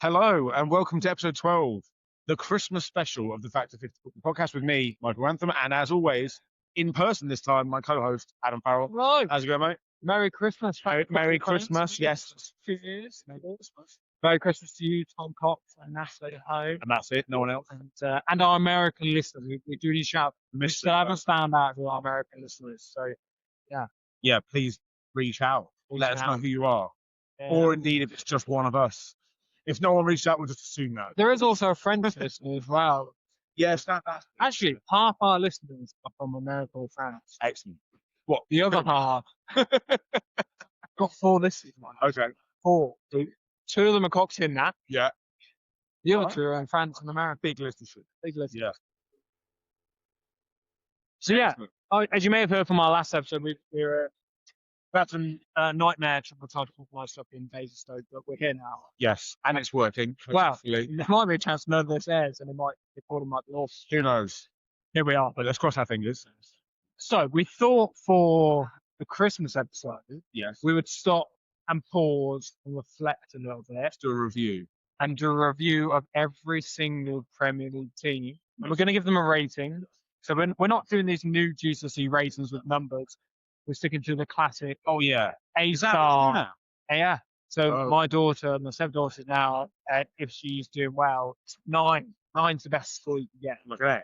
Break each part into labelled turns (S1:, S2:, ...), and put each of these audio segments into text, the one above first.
S1: Hello and welcome to episode 12, the Christmas special of the Factor 50 podcast with me, Michael Rantham, and as always, in person this time, my co-host, Adam Farrell.
S2: Right.
S1: How's it going, mate?
S2: Merry Christmas.
S1: Merry Christmas, yes.
S2: Cheers. Merry Christmas to you, Tom Cox and Natalie at home.
S1: And that's it, no one else.
S2: And our American listeners. We do need shout. We still haven't found out who our American listeners. So,
S1: Yeah, please reach out. Let us know who you are.
S2: yeah.
S1: Or indeed, if it's just one of us. If no one reached out, we'll just assume that.
S2: There is also a French listener as well.
S1: Yes, that's
S2: Actually, half our listeners are from America or France.
S1: excellent.
S2: What? The other half. Got 4 listeners.
S1: Okay.
S2: 4. 2 of them are Cox in that.
S1: Yeah.
S2: The other
S1: Alright.
S2: 2 are in France and America.
S1: Big listenership.
S2: Big listeners.
S1: Yeah.
S2: So yeah,
S1: Excellent.
S2: as you may have heard from our last episode, we're about some nightmare triple stuff in Basingstoke, but we're here now.
S1: Yes, and it's working.
S2: Well,
S1: hopefully.
S2: there might be a chance none of this airs, and the recording might be off.
S1: Who knows?
S2: Here we are.
S1: But let's cross our fingers.
S2: So we thought for the Christmas episode,
S1: Yes.
S2: we would stop and pause and reflect a little bit
S1: Let's do a review.
S2: and do a review of every single Premier League team. And we're going to give them a rating. So we're not doing these new GCSE ratings with numbers. We're sticking to the classic
S1: Oh, yeah.
S2: A
S1: Is that
S2: star.
S1: now?
S2: Yeah. So
S1: Oh.
S2: my daughter, my stepdaughter now, if she's doing well, it's 9. 9's the best score you can get.
S1: Look at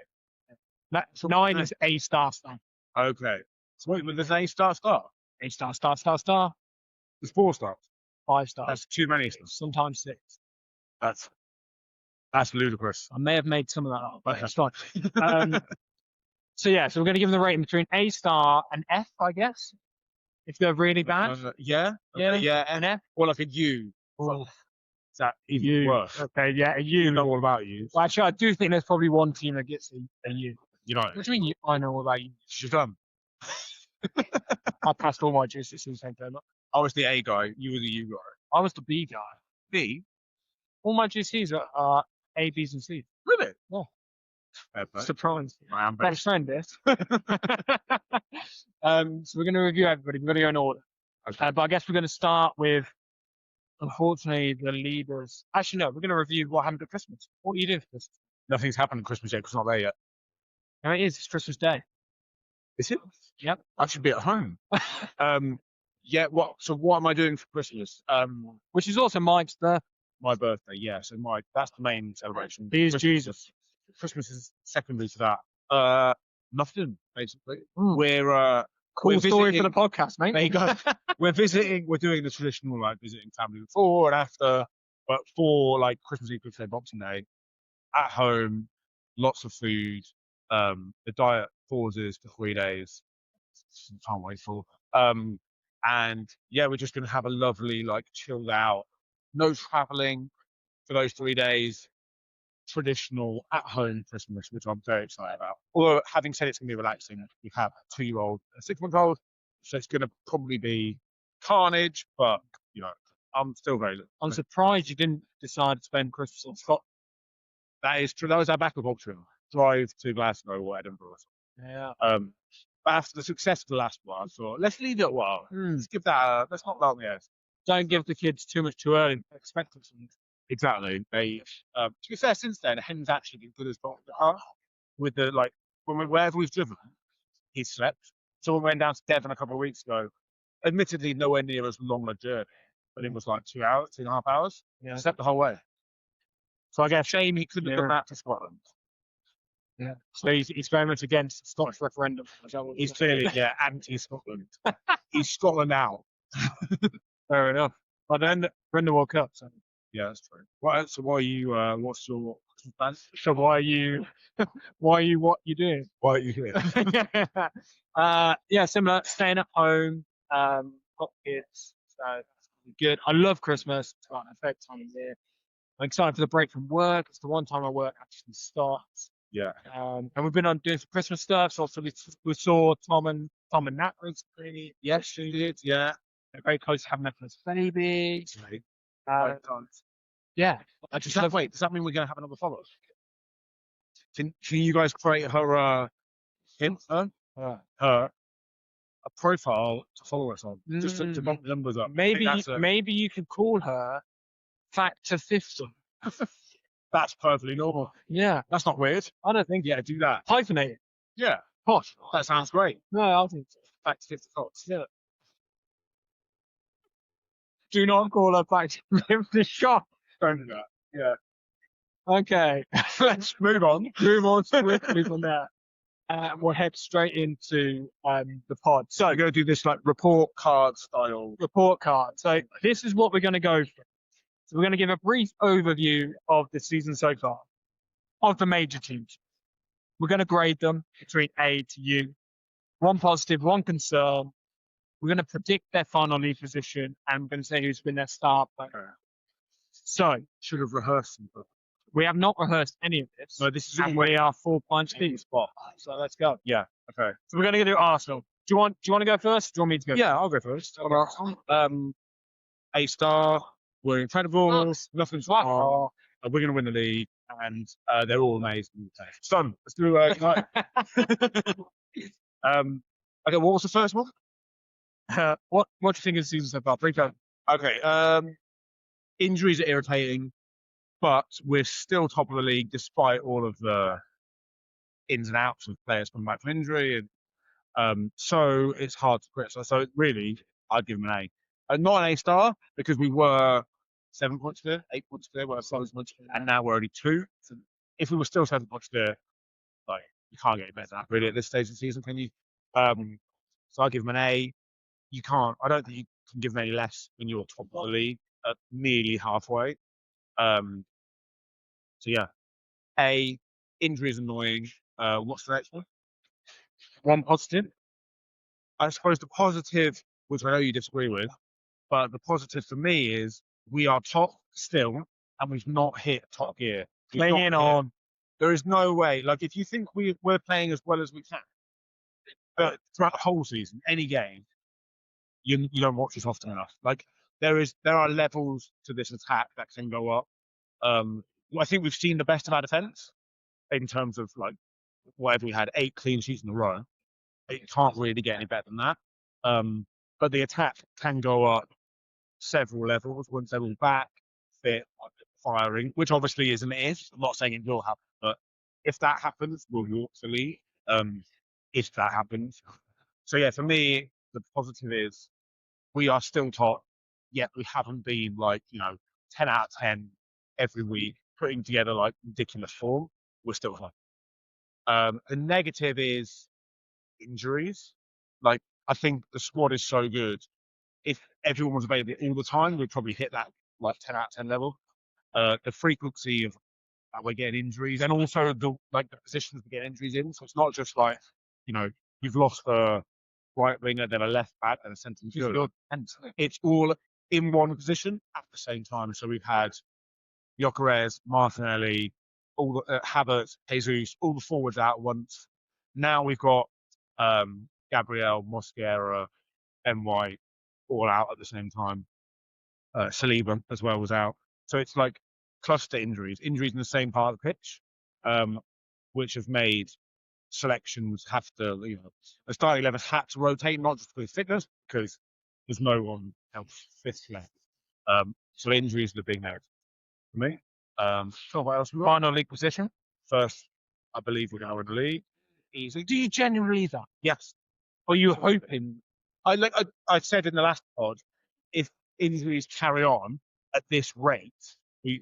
S2: So 9 is A star.
S1: that. Okay. So wait, there's an A star.
S2: A star.
S1: There's 4 stars.
S2: 5 stars.
S1: That's too many stars.
S2: Sometimes 6.
S1: That's ludicrous.
S2: I may have made some of that up, but
S1: Okay.
S2: it's fine. So yeah, so we're going to give them the rating between A star and F, I guess. If they're really bad.
S1: Yeah.
S2: Yeah.
S1: Okay, yeah.
S2: An F.
S1: Or like a U.
S2: Or
S1: Is that even
S2: U.
S1: worse?
S2: Okay, yeah, a
S1: You
S2: U.
S1: know all about you.
S2: Well, actually, I do think there's probably one team that gets a U.
S1: You know.
S2: What do you mean I know all about you?
S1: She's done.
S2: I passed all my GCSEs the same time.
S1: I was the A guy. You were the U guy.
S2: I was the B guy.
S1: B.
S2: All my GCs are A, B's, and C's.
S1: Really?
S2: Yeah.
S1: Fair play.
S2: Surprise.
S1: I am
S2: Best friend, this. So we're going to review everybody. We're going to go in order.
S1: Okay.
S2: But I guess we're going to start with, unfortunately, the leaders. Actually, no, we're going to review what happened at Christmas. What are you doing for Christmas?
S1: Nothing's happened on Christmas yet because it's not there yet.
S2: No, it is. It's Christmas Day.
S1: Is it?
S2: Yep.
S1: I should be at home. Yeah. What am I doing for Christmas?
S2: Which is also Mike's birthday.
S1: My birthday. Yeah. So that's the main celebration.
S2: He is
S1: Christmas-
S2: Jesus.
S1: Christmas is secondary to that. Nothing basically.
S2: Mm.
S1: We're
S2: Cool
S1: we're
S2: story
S1: visiting-
S2: for the podcast, mate.
S1: There you go. We're doing the traditional like visiting family before and after, but for like Christmas Eve, Christmas Day, Boxing Day, at home, lots of food. The diet pauses for 3 days. Can't wait for. And yeah, we're just gonna have a lovely like chilled out, no traveling for those 3 days. Traditional at home Christmas, which I'm very excited about. Although having said it's gonna be relaxing, we have a 2-year-old, a 6-month-old, so it's gonna probably be carnage, but you know, I'm still very.
S2: I'm surprised you didn't decide to spend Christmas in Scotland.
S1: That is true. That was our backup option. Drive to Glasgow or Edinburgh.
S2: Yeah.
S1: But after the success of the last one, I thought let's leave it a while. Let's give that. Let's not long yet.
S2: Don't give the kids too much too early. Expect them something.
S1: Exactly. They. To be fair, since then, Hen's actually been good as well. With the like, wherever we've driven, he's slept. So when we went down to Devon a couple of weeks ago, admittedly nowhere near as long a journey, but it was like 2 hours, 2.5 hours.
S2: Yeah.
S1: Slept the whole way. So I guess shame he couldn't have done
S2: Yeah.
S1: that to Scotland.
S2: Yeah. So he's very much against the Scottish referendum.
S1: He's clearly anti-Scotland. He's Scotland out.
S2: Fair enough. But then we're in the World Cup. So,
S1: Yeah, that's true. What? So why are you? What's your Christmas plans?
S2: so why are you what you doing?
S1: Why are you here?
S2: Yeah, similar. Staying at home. Got kids. So that's good. I love Christmas. It's quite an perfect time of year. I'm excited for the break from work. It's the one time my work actually starts.
S1: Yeah.
S2: And we've been on doing some Christmas stuff. So also we saw Tom and Nat recently.
S1: Yes, she did. Yeah.
S2: They're very close to having their first baby.
S1: Right.
S2: Yeah.
S1: Does that mean we're going to have another follow? Can you guys create her a profile to follow us on, just to bump the numbers up? I think
S2: Maybe
S1: that's
S2: maybe you could call her Factor 50.
S1: That's perfectly normal.
S2: Yeah,
S1: That's not weird.
S2: I don't think.
S1: Yeah, do that.
S2: Hyphenate.
S1: Yeah,
S2: Posh.
S1: that sounds great.
S2: No, I think so.
S1: Back to 50 thoughts.
S2: Yeah. Do not call her back to the shop.
S1: Don't do that. Yeah.
S2: Okay, let's
S1: Move on.
S2: move on swiftly from there. We'll head straight into the pod. So,
S1: We're going to do this like report card style.
S2: report card. So, this is what we're going to go through. So, we're going to give a brief overview of the season so far, of the major teams. We're going to grade them between A to U. One positive, one concern. We're going to predict their final league position, and we're going to say who's been their star player. So,
S1: Should have rehearsed them.
S2: we have not rehearsed any of this.
S1: No, this is
S2: and we are 4 points deep.
S1: spot.
S2: So let's go.
S1: Yeah. Okay.
S2: So we're going to do Arsenal. Do you want to go first? Do you want me to go?
S1: Yeah, I'll go first. A star. We're incredible. Nothing's wrong. We're going to win the league, and they're all amazing. Son, let's do okay, what was the first one?
S2: What do you think of the season so far?
S1: Okay. Injuries are irritating, but we're still top of the league despite all of the ins and outs of players coming back from injury, and so it's hard to criticize. So really, I'd give them an A. Not an A star because we were 7 points clear, 8 points clear, we're 7 points clear, and now we're only 2. So if we were still 7 points clear, like you can't get any better than that really at this stage of the season, can you? So I give them an A. You can't. I don't think you can give them any less when you're top of the league at nearly halfway. So yeah, A. Injury is annoying. What's the next one?
S2: One positive.
S1: I suppose the positive, which I know you disagree with, but the positive for me is we are top still, and we've not hit top gear. We've not
S2: Clinging
S1: hit-
S2: on.
S1: There is no way. Like if you think we're playing as well as we can, throughout the whole season, any game, you don't watch it often enough. Like there are levels to this attack that can go up. I think we've seen the best of our defence in terms of like whatever we had 8 clean sheets in a row. It can't really get any better than that. But the attack can go up several levels once they're all back, fit, firing, which obviously is an if. I'm not saying it will happen, but if that happens, we'll walk the league. If that happens. So yeah, for me, the positive is we are still top, yet we haven't been like, 10 out of 10 every week, putting together like ridiculous form. We're still top. The negative is injuries. Like, I think the squad is so good. If everyone was available all the time, we'd probably hit that like 10 out of 10 level. The frequency of we're getting injuries, and also the positions we get injuries in. So it's not just like, you've lost a right winger, then a left back, and a centre midfielder. And it's all in one position at the same time. So we've had Gyökeres, Martinelli, all the Havertz, Jesus, all the forwards out at once. Now we've got Gabriel, Mosquera, Ben White, all out at the same time. Saliba as well was out. So it's like cluster injuries in the same part of the pitch, which have made selections have to, the starting 11 had to rotate, not just with fitness, because there's no one else fit left. So injuries are the big narrative for me. So what else we got?
S2: Final league position.
S1: First, I believe we're going to win the league. Easy.
S2: Do you genuinely believe that?
S1: Yes.
S2: Or are you hoping?
S1: I said in the last pod, if injuries carry on at this rate,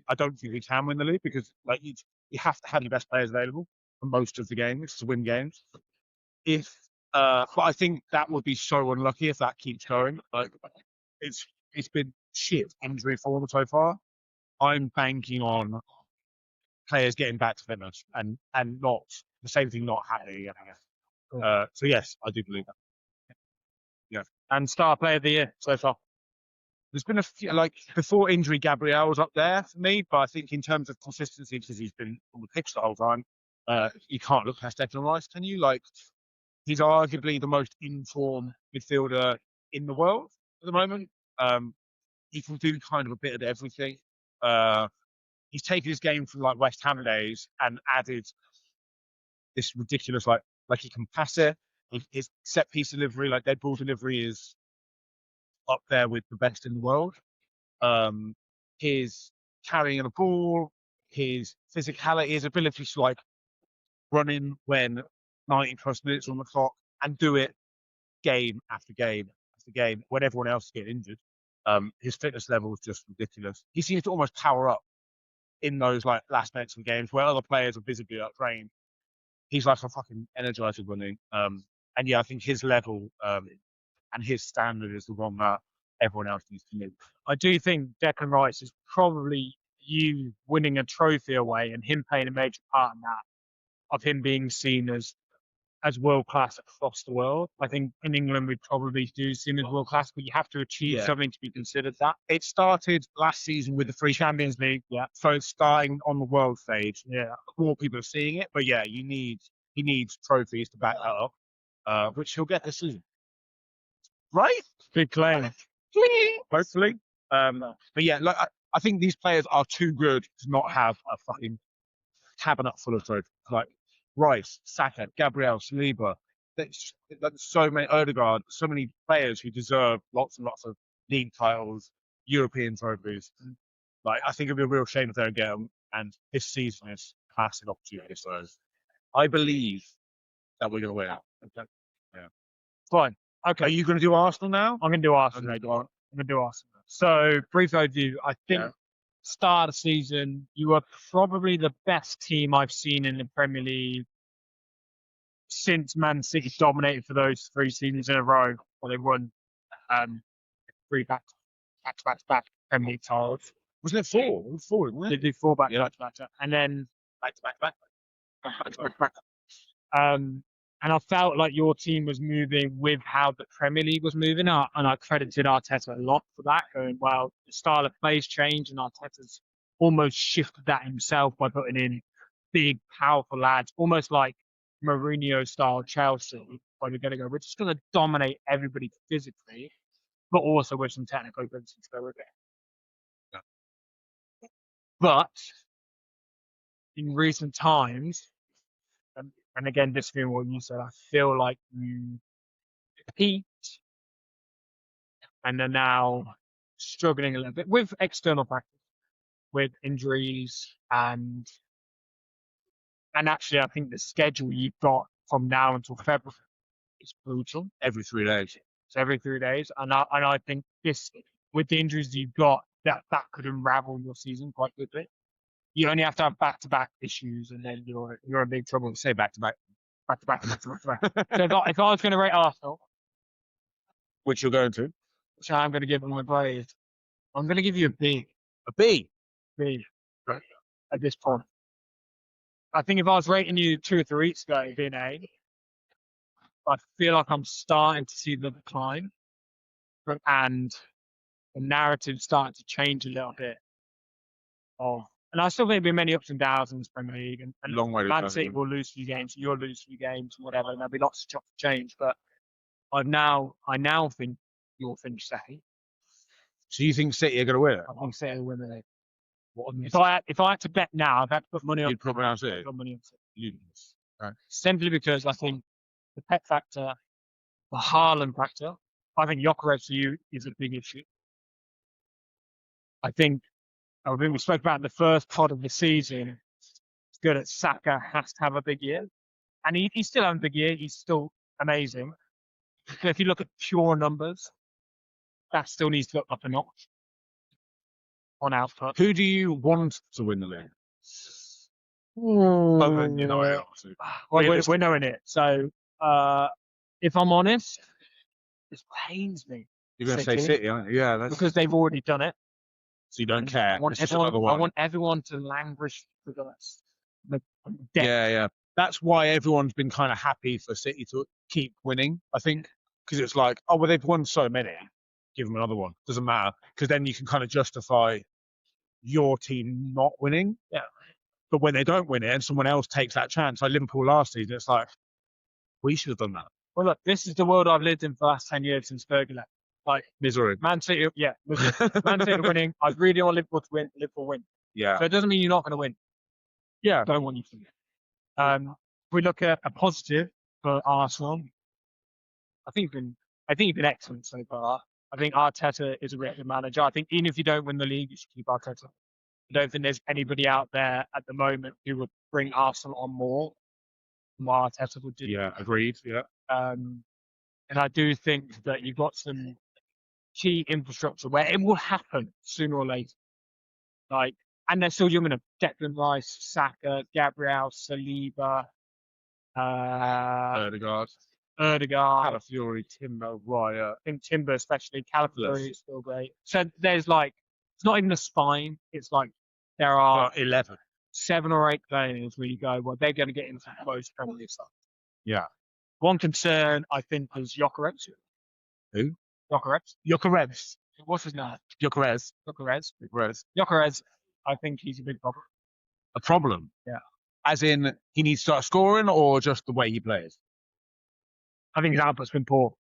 S1: I don't think we can win the league because you have to have your best players available for most of the games to win games. But I think that would be so unlucky if that keeps going. Like it's been shit injury form so far. I'm banking on players getting back to fitness and not the same thing not happening again. So yes, I do believe that. Yeah.
S2: And star player of the year so far.
S1: There's been a few, like before injury, Gabriel was up there for me, but I think in terms of consistency, because he's been on the pitch the whole time, you can't look past Declan Rice, can you? Like, he's arguably the most informed midfielder in the world at the moment. He can do kind of a bit of everything. He's taken his game from like West Ham days and added this ridiculous like he can pass it. His set piece delivery, like dead ball delivery, is up there with the best in the world. His carrying the ball, his physicality, his ability to like run in when 90+ minutes on the clock and do it game after game after game when everyone else is getting injured. His fitness level is just ridiculous. He seems to almost power up in those like last minutes of games where other players are visibly outtrained. He's like a fucking energizer bunny. And yeah, I think his level and his standard is the one that everyone else needs to meet.
S2: I do think Declan Rice is probably you winning a trophy away and him playing a major part in that, of him being seen as world class across the world. I think in England we probably do see him as world class, but you have to achieve something to be considered that.
S1: It started last season with the three Champions League.
S2: Yeah.
S1: So it's starting on the world stage.
S2: Yeah.
S1: More people are seeing it, but yeah, he needs trophies to back that up, which he'll get this season. Right?
S2: Big claim.
S1: Hopefully. But yeah, like I think these players are too good to not have a fucking cabinet full of trophies. Like Rice, Saka, Gabriel, Saliba. There's so many, Odegaard, so many players who deserve lots and lots of league titles, European trophies. Like I think it'd be a real shame if they don't get them. And this season is a classic opportunity. So I believe that we're going to win. Okay. Yeah.
S2: Fine. Okay.
S1: Are you going to do Arsenal now?
S2: I'm going to do Arsenal.
S1: Okay, go on.
S2: I'm going to do Arsenal. So, brief overview. I think start of the season, you are probably the best team I've seen in the Premier League since Man City dominated for those 3 seasons in a row. Well, they won 3 back-to-back Premier League titles.
S1: Wasn't it 4? It was 4, wasn't
S2: They
S1: it?
S2: did 4 back-to-back. And then back-to-back. And I felt like your team was moving with how the Premier League was moving, and I credited Arteta a lot for that. Going, well, the style of play's changed, and Arteta's almost shifted that himself by putting in big, powerful lads, almost like Mourinho-style Chelsea, where we're going to go, we're just going to dominate everybody physically, but also with some technical ability to go with it.
S1: Yeah.
S2: But in recent times, and again, disagreeing with what you said, I feel like you peaked and are now struggling a little bit with external factors, with injuries, and actually, I think the schedule you've got from now until February is brutal.
S1: Every 3 days.
S2: It's every 3 days, and I think this, with the injuries you've got, that could unravel your season quite quickly. You only have to have back-to-back issues, and then you're in big trouble.
S1: Say back-to-back.
S2: Back-to-back. So if I was going to rate Arsenal,
S1: which you're going to,
S2: which I'm going to give them my grade, I'm going to give you a B.
S1: A B.
S2: B.
S1: Right.
S2: At this point. I think if I was rating you 2 or 3 weeks ago, it'd be an A. I feel like I'm starting to see the decline, and the narrative's starting to change a little bit. And I still think there'll be many ups and downs in this Premier League, and
S1: Long way to
S2: Man
S1: go.
S2: City will lose a few games, you'll lose a few games, whatever, and there'll be lots of chop change. But I now think you'll finish second.
S1: So you think City are going to win it?
S2: I think City will win the league.
S1: What?
S2: If I had to bet now, I've had to put money on.
S1: You'd probably have City.
S2: Put money on City.
S1: Right.
S2: Simply because I think the Pep factor, the Haaland factor, I think Gyökeres for you is a big issue. I think we spoke about in the first part of the season. It's good at Saka has to have a big year, and he's still having a big year. He's still amazing. So if you look at pure numbers, that still needs to go up a notch on output.
S1: Who do you want to win the league?
S2: Other
S1: than United, obviously.
S2: Well, we're knowing it. So if I'm honest, it pains me.
S1: You're going to say City, aren't you? Yeah, that's...
S2: because they've already done it.
S1: So you don't care.
S2: I want everyone to languish for the rest.
S1: Yeah. That's why everyone's been kind of happy for City to keep winning, I think. Because it's like, oh, well, they've won so many. Give them another one. Doesn't matter. Because then you can kind of justify your team not winning.
S2: Yeah.
S1: But when they don't win it and someone else takes that chance, like Liverpool last season, it's like, we should have done that.
S2: Well, look, this is the world I've lived in for the last 10 years since Fergie left. Like,
S1: misery.
S2: Man City, yeah. Man City winning. I really want Liverpool to win. Liverpool win.
S1: Yeah.
S2: So it doesn't mean you're not going to win.
S1: Yeah.
S2: I don't want you to win. If we look at a positive for Arsenal, I think you've been excellent so far. I think Arteta is a really good manager. I think even if you don't win the league, you should keep Arteta. I don't think there's anybody out there at the moment who would bring Arsenal on more than what Arteta would do.
S1: Yeah, agreed. Yeah.
S2: And I do think that you've got some key infrastructure where it will happen sooner or later. Like, and they're still young enough. Declan Rice, Saka, Gabriel, Saliba,
S1: Odegaard,
S2: Erdegaard.
S1: Calafiori, Timber, Raya.
S2: I think Timber, especially Calafiori, is still great. So there's like, it's not even a spine. It's like there are
S1: 11.
S2: 7 or 8 players where you go, well, they're going to get into most Premier League stuff.
S1: Yeah.
S2: One concern, I think, is Gyökeres.
S1: Who?
S2: Gyökeres.
S1: Gyökeres.
S2: What's his name?
S1: Gyökeres.
S2: Gyökeres. I think he's a big problem.
S1: A problem?
S2: Yeah.
S1: As in, he needs to start scoring, or just the way he plays?
S2: I think his output's been poor.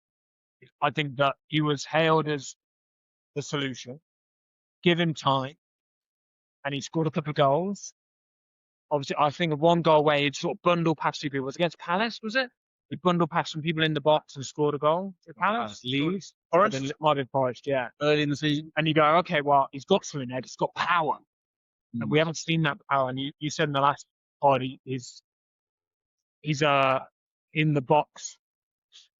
S2: I think that he was hailed as the solution. Give him time, and he scored a couple of goals. Obviously, I think of one goal where he'd sort of bundle past 2 people. Was it against Palace, was it? He bundled past some people in the box and scored a goal. Palace?
S1: Leeds?
S2: Forest? Might have been Forest, yeah.
S1: Early in the season.
S2: And you go, okay, well, he's got something there. He's got power. And we haven't seen that power. And you said in the last pod, he's in the box.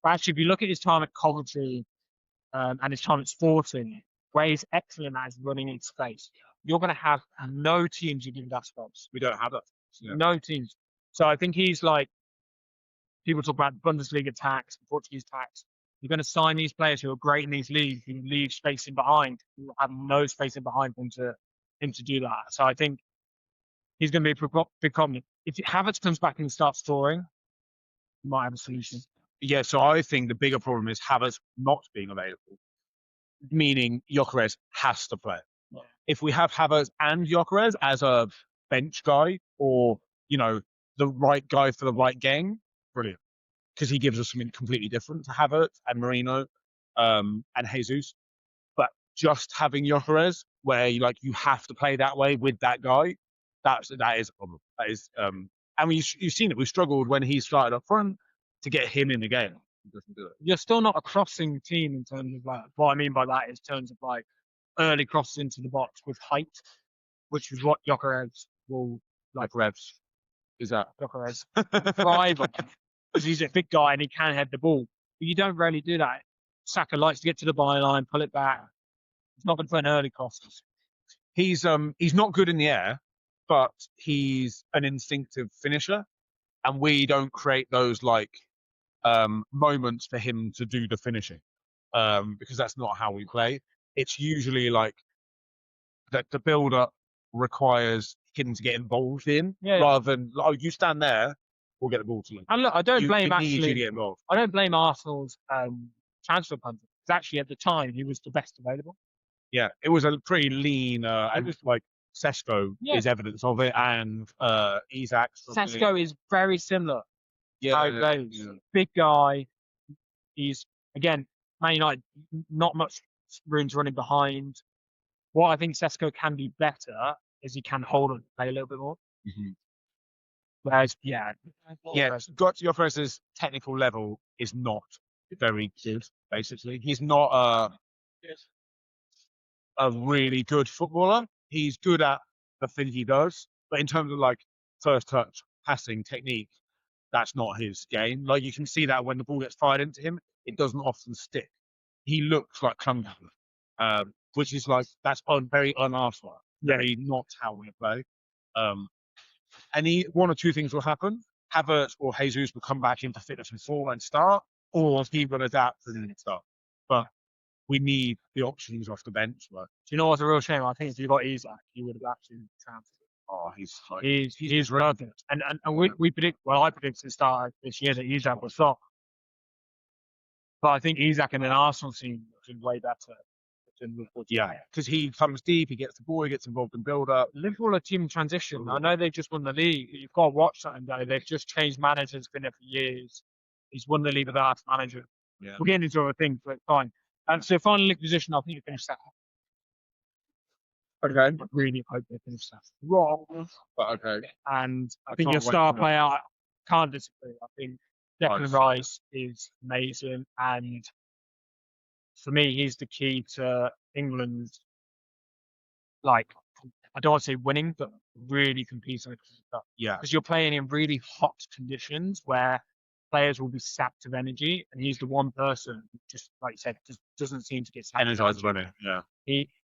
S2: But actually, if you look at his time at Coventry and his time at Sporting, where he's excellent at is running in space, you're going to have no teams who give you that space.
S1: We don't have that.
S2: Yeah. No teams. So I think he's like, people talk about Bundesliga tax, Portuguese tax. You're going to sign these players who are great in these leagues, who leave space in behind, who have no space in behind for him to do that. So I think he's going to be a big problem. If Havertz comes back and starts scoring, you might have a solution.
S1: Yeah, so I think the bigger problem is Havertz not being available, meaning Gyökeres has to play. Yeah. If we have Havertz and Gyökeres as a bench guy, or, you know, the right guy for the right game, brilliant. Because he gives us something completely different to Havertz and Marino and Jesus. But just having Gyökeres, where you have to play that way with that guy, that is a problem. That is, and you've seen it. We've struggled when he started up front to get him in the game. He doesn't do it.
S2: You're still not a crossing team in terms of like, what I mean by that is in terms of like early crosses into the box with height, which is what Gyökeres will like.
S1: Revs. Is that
S2: Gyökeres thrive on? Because he's a big guy and he can head the ball. But you don't really do that. Saka likes to get to the byline, pull it back. He's not good for an early cross.
S1: He's not good in the air, but he's an instinctive finisher, and we don't create those moments for him to do the finishing, because that's not how we play. It's usually like that the build up requires him to get involved in, rather than you stand there. We'll get the ball to you.
S2: And look, I don't blame Arsenal's transfer punter. Because actually, at the time, he was the best available.
S1: Yeah, it was a pretty lean. It was like Sesko is evidence of it, and Isak.
S2: Sesko is very similar. Yeah, big guy. He's again, Man United, not much room to run in behind. What I think Sesko can do better is he can hold and play a little bit more.
S1: Mm-hmm.
S2: Whereas,
S1: Gyökeres' technical level is not very good. Basically, he's not a really good footballer. He's good at the thing he does, but in terms of like first touch, passing, technique, that's not his game. Like you can see that when the ball gets fired into him, it doesn't often stick. He looks like clumsy, which is like that's very un-Arsenal. Very not how we play. And one or two things will happen. Havertz or Jesus will come back into fitness and form and start, or he will adapt and then start. But we need the options off the bench. But
S2: do you know what's a real shame? I think if you got Isak, you would have actually transferred.
S1: Oh,
S2: he's relevant. And we predict. Well, I predicted at the start of this year that Isak was flop. But I think Isak in an Arsenal team is way better.
S1: Yeah, because he comes deep, he gets the ball, he gets involved in build-up.
S2: Liverpool are team in transition. I know they just won the league. You've got to watch something though. They've just changed managers, been there for years. He's won the league with our manager. Yeah. We're getting into other things, but fine. And so final league position, I think you finished that. Okay. I really hope they finish that. Wrong.
S1: But okay.
S2: And I think your star player, I can't disagree. I think Declan Rice is amazing, and for me, he's the key to England's I don't want to say winning, but really competing.
S1: Yeah.
S2: Because you're playing in really hot conditions where players will be sapped of energy, and he's the one person who just, like you said, just doesn't seem to get sapped.
S1: Energized running. Yeah.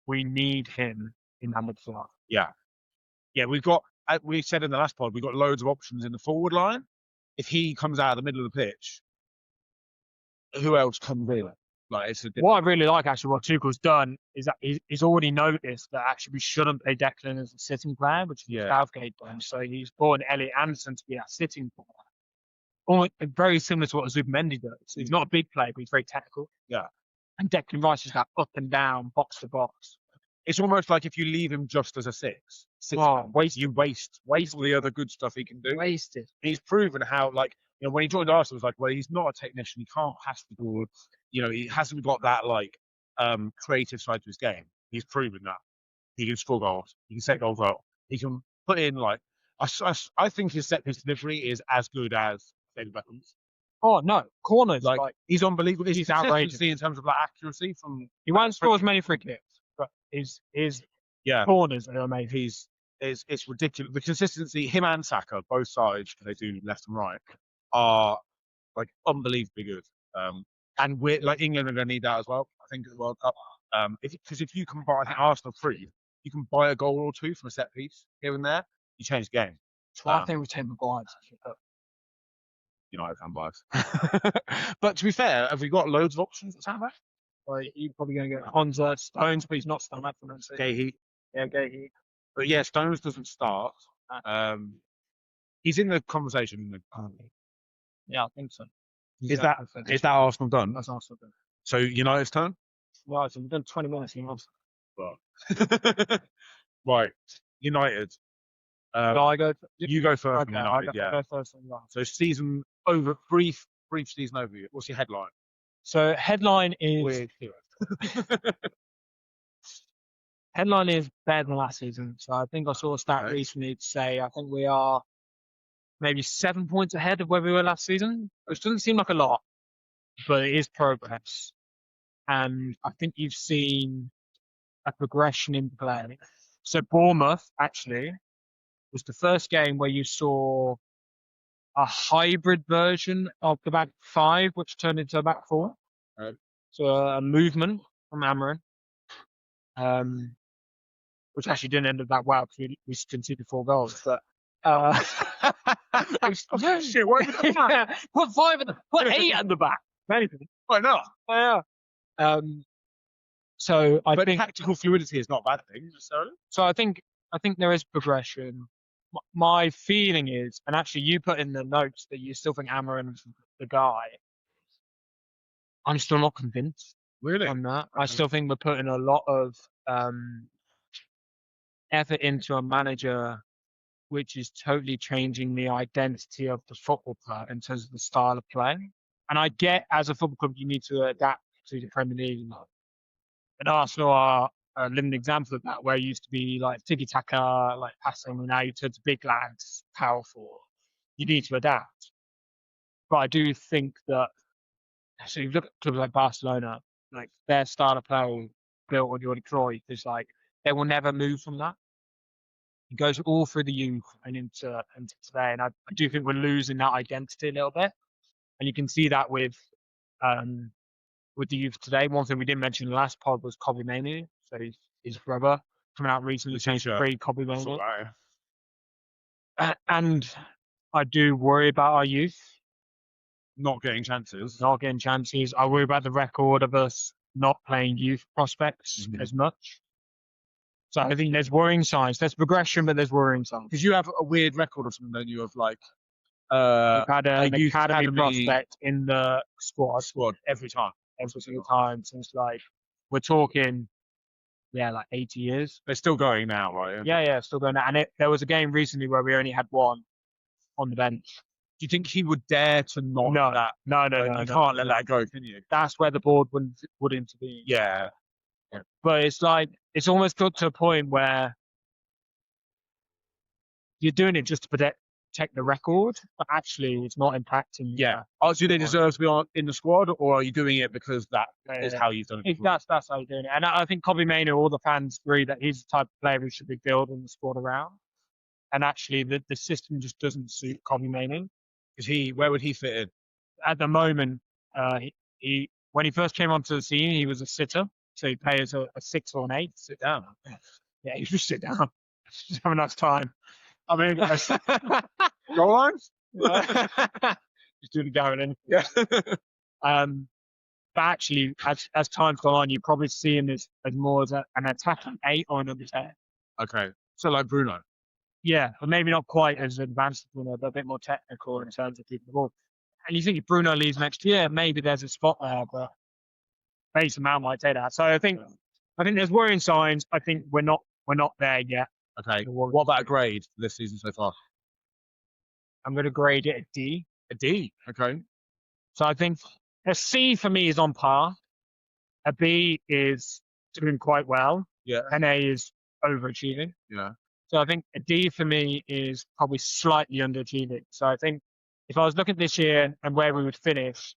S2: We need him in that midfield.
S1: Yeah. Yeah. We've got, we said in the last pod, we've got loads of options in the forward line. If he comes out of the middle of the pitch, who else comes in? Like, it's a
S2: What I really like, actually, what Tuchel's done is that he's already noticed that actually we shouldn't play Declan as a sitting player, which is Southgate done. So he's brought in Elliot Anderson to be that sitting player. Very similar to what Zubimendi does. So he's not a big player, but he's very technical.
S1: Yeah.
S2: And Declan Rice is that up and down, box to box.
S1: It's almost like if you leave him just as a six, you waste all the other good stuff he can do.
S2: Wasted.
S1: And he's proven how, like, you know, when he joined Arsenal, it was like, well, he's not a technician. He can't pass the ball. You know, he hasn't got that, like, creative side to his game. He's proven that. He can score goals. He can set goals up. He can put in, like, I think his set piece delivery is as good as David Beckham's.
S2: Oh, no. Corners.
S1: Like he's unbelievable.
S2: He's outrageous
S1: in terms of, like, accuracy from.
S2: He won't score as many free kicks, but his corners are amazing.
S1: It's ridiculous. The consistency, him and Saka, both sides, they do left and right, are like unbelievably good. And we're like, England are going to need that as well, I think, at the World Cup. Because if you can buy, I think Arsenal free, you can buy a goal or two from a set piece here and there, you change the game.
S2: So I think we take Maguire.
S1: United fan bias. But to be fair, have we got loads of options at centre back?
S2: Like, you're probably going to get Honza, Stones, but he's not starting that for them.
S1: Gahey.
S2: Yeah, Gahey.
S1: But yeah, Stones doesn't start. He's in the conversation.
S2: Yeah, I think so.
S1: Is that Arsenal done?
S2: That's Arsenal done.
S1: So United's turn?
S2: Right, so we've done 20 minutes.
S1: Right, United.
S2: I go?
S1: You go first.
S2: Okay, I go first.
S1: So season over, brief season overview. What's your headline?
S2: So headline is headline is better than last season. So I think I saw a stat recently to say I think we are maybe 7 points ahead of where we were last season, which doesn't seem like a lot, but it is progress. And I think you've seen a progression in play. So Bournemouth actually was the first game where you saw a hybrid version of the back five, which turned into a back four.
S1: Right.
S2: So a movement from Amarin, which actually didn't end up that well because we conceded 4 goals. But
S1: shit, what
S2: put 5 at put 8 at the back. Anything.
S1: Why not?
S2: Yeah. So I think
S1: tactical fluidity is not a bad thing necessarily.
S2: So I think there is progression. My feeling is, and actually you put in the notes that you still think Amarin's the guy. I'm still not convinced.
S1: Really?
S2: On that. Okay. I still think we're putting a lot of effort into a manager which is totally changing the identity of the football club in terms of the style of play. And I get, as a football club, you need to adapt to the Premier League. And Arsenal are a living example of that, where it used to be like tiki-taka, like passing, and now you turn to big lads, powerful. You need to adapt. But I do think that, so you look at clubs like Barcelona, like their style of play built on Jordi Cruyff is like, they will never move from that. It goes all through the youth and into today. And I do think we're losing that identity a little bit. And you can see that with the youth today. One thing we didn't mention in the last pod was Kobe Mainoo. So his brother coming out recently changed free Kobe Mainoo. And I do worry about our youth.
S1: Not getting chances.
S2: I worry about the record of us not playing youth prospects as much. So I think there's worrying signs. There's progression, but there's worrying signs.
S1: Because you have a weird record of something, don't you, of like
S2: we've had an academy prospect in the squad
S1: every time.
S2: Every single time since, like, we're talking, like 80 years.
S1: They're still going now, right?
S2: Yeah, still going now. And there was a game recently where we only had one on the bench.
S1: Do you think he would dare to not that?
S2: No.
S1: You can't let that go, can you?
S2: That's where the board would intervene.
S1: Yeah.
S2: But it's like, it's almost got to a point where you're doing it just to protect the record, but actually it's not impacting.
S1: Yeah. Oh, do they deserve to be in the squad, or are you doing it because that is how you've done it?
S2: That's how you're doing it. And I think Kobe Mainoo, all the fans agree that he's the type of player who should be building the squad around. And actually, the system just doesn't suit Kobe Mainoo.
S1: Because where would he fit in?
S2: At the moment, he when he first came onto the scene, he was a sitter. So he plays a 6 or an 8.
S1: Sit down.
S2: Yeah, you just sit down. Just have a nice time. I mean,
S1: goal lines?
S2: just do the going in.
S1: Yeah.
S2: But actually, as time's gone on, you probably see him as more as an attacking 8 or another 10.
S1: Okay. So like Bruno.
S2: Yeah, but maybe not quite as advanced as Bruno, but a bit more technical in terms of keeping the ball. And you think if Bruno leaves next year, maybe there's a spot there, but Mason Mount might take that. So I think there's worrying signs. I think we're not there yet.
S1: Okay. What about a grade for this season so far?
S2: I'm going to grade it a D.
S1: A D. Okay.
S2: So I think a C for me is on par. A B is doing quite well.
S1: Yeah.
S2: An A is overachieving.
S1: Yeah.
S2: So I think a D for me is probably slightly underachieving. So I think if I was looking at this year and where we would finish,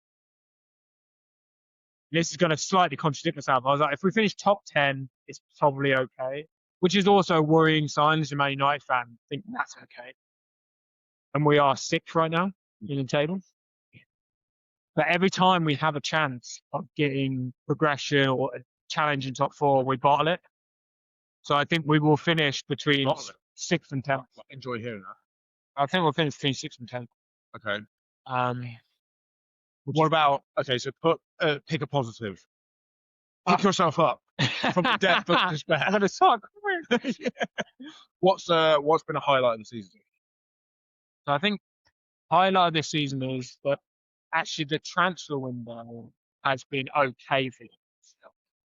S2: this is going to slightly contradict myself. I was like, if we finish top 10, it's probably okay, which is also a worrying sign as a Man United fan. I think that's okay. And we are 6th right now in the table. But every time we have a chance of getting progression or a challenge in top 4, we bottle it. So I think we will finish between 6th and 10th.
S1: Enjoy hearing that.
S2: I think we'll finish between 6th and 10th.
S1: Okay. What about, so pick a positive. Pick yourself up from the depth of despair.
S2: I'm going to suck.
S1: Yeah. What's been a highlight of the season?
S2: So I think highlight of this season is that actually the transfer window has been okay for you.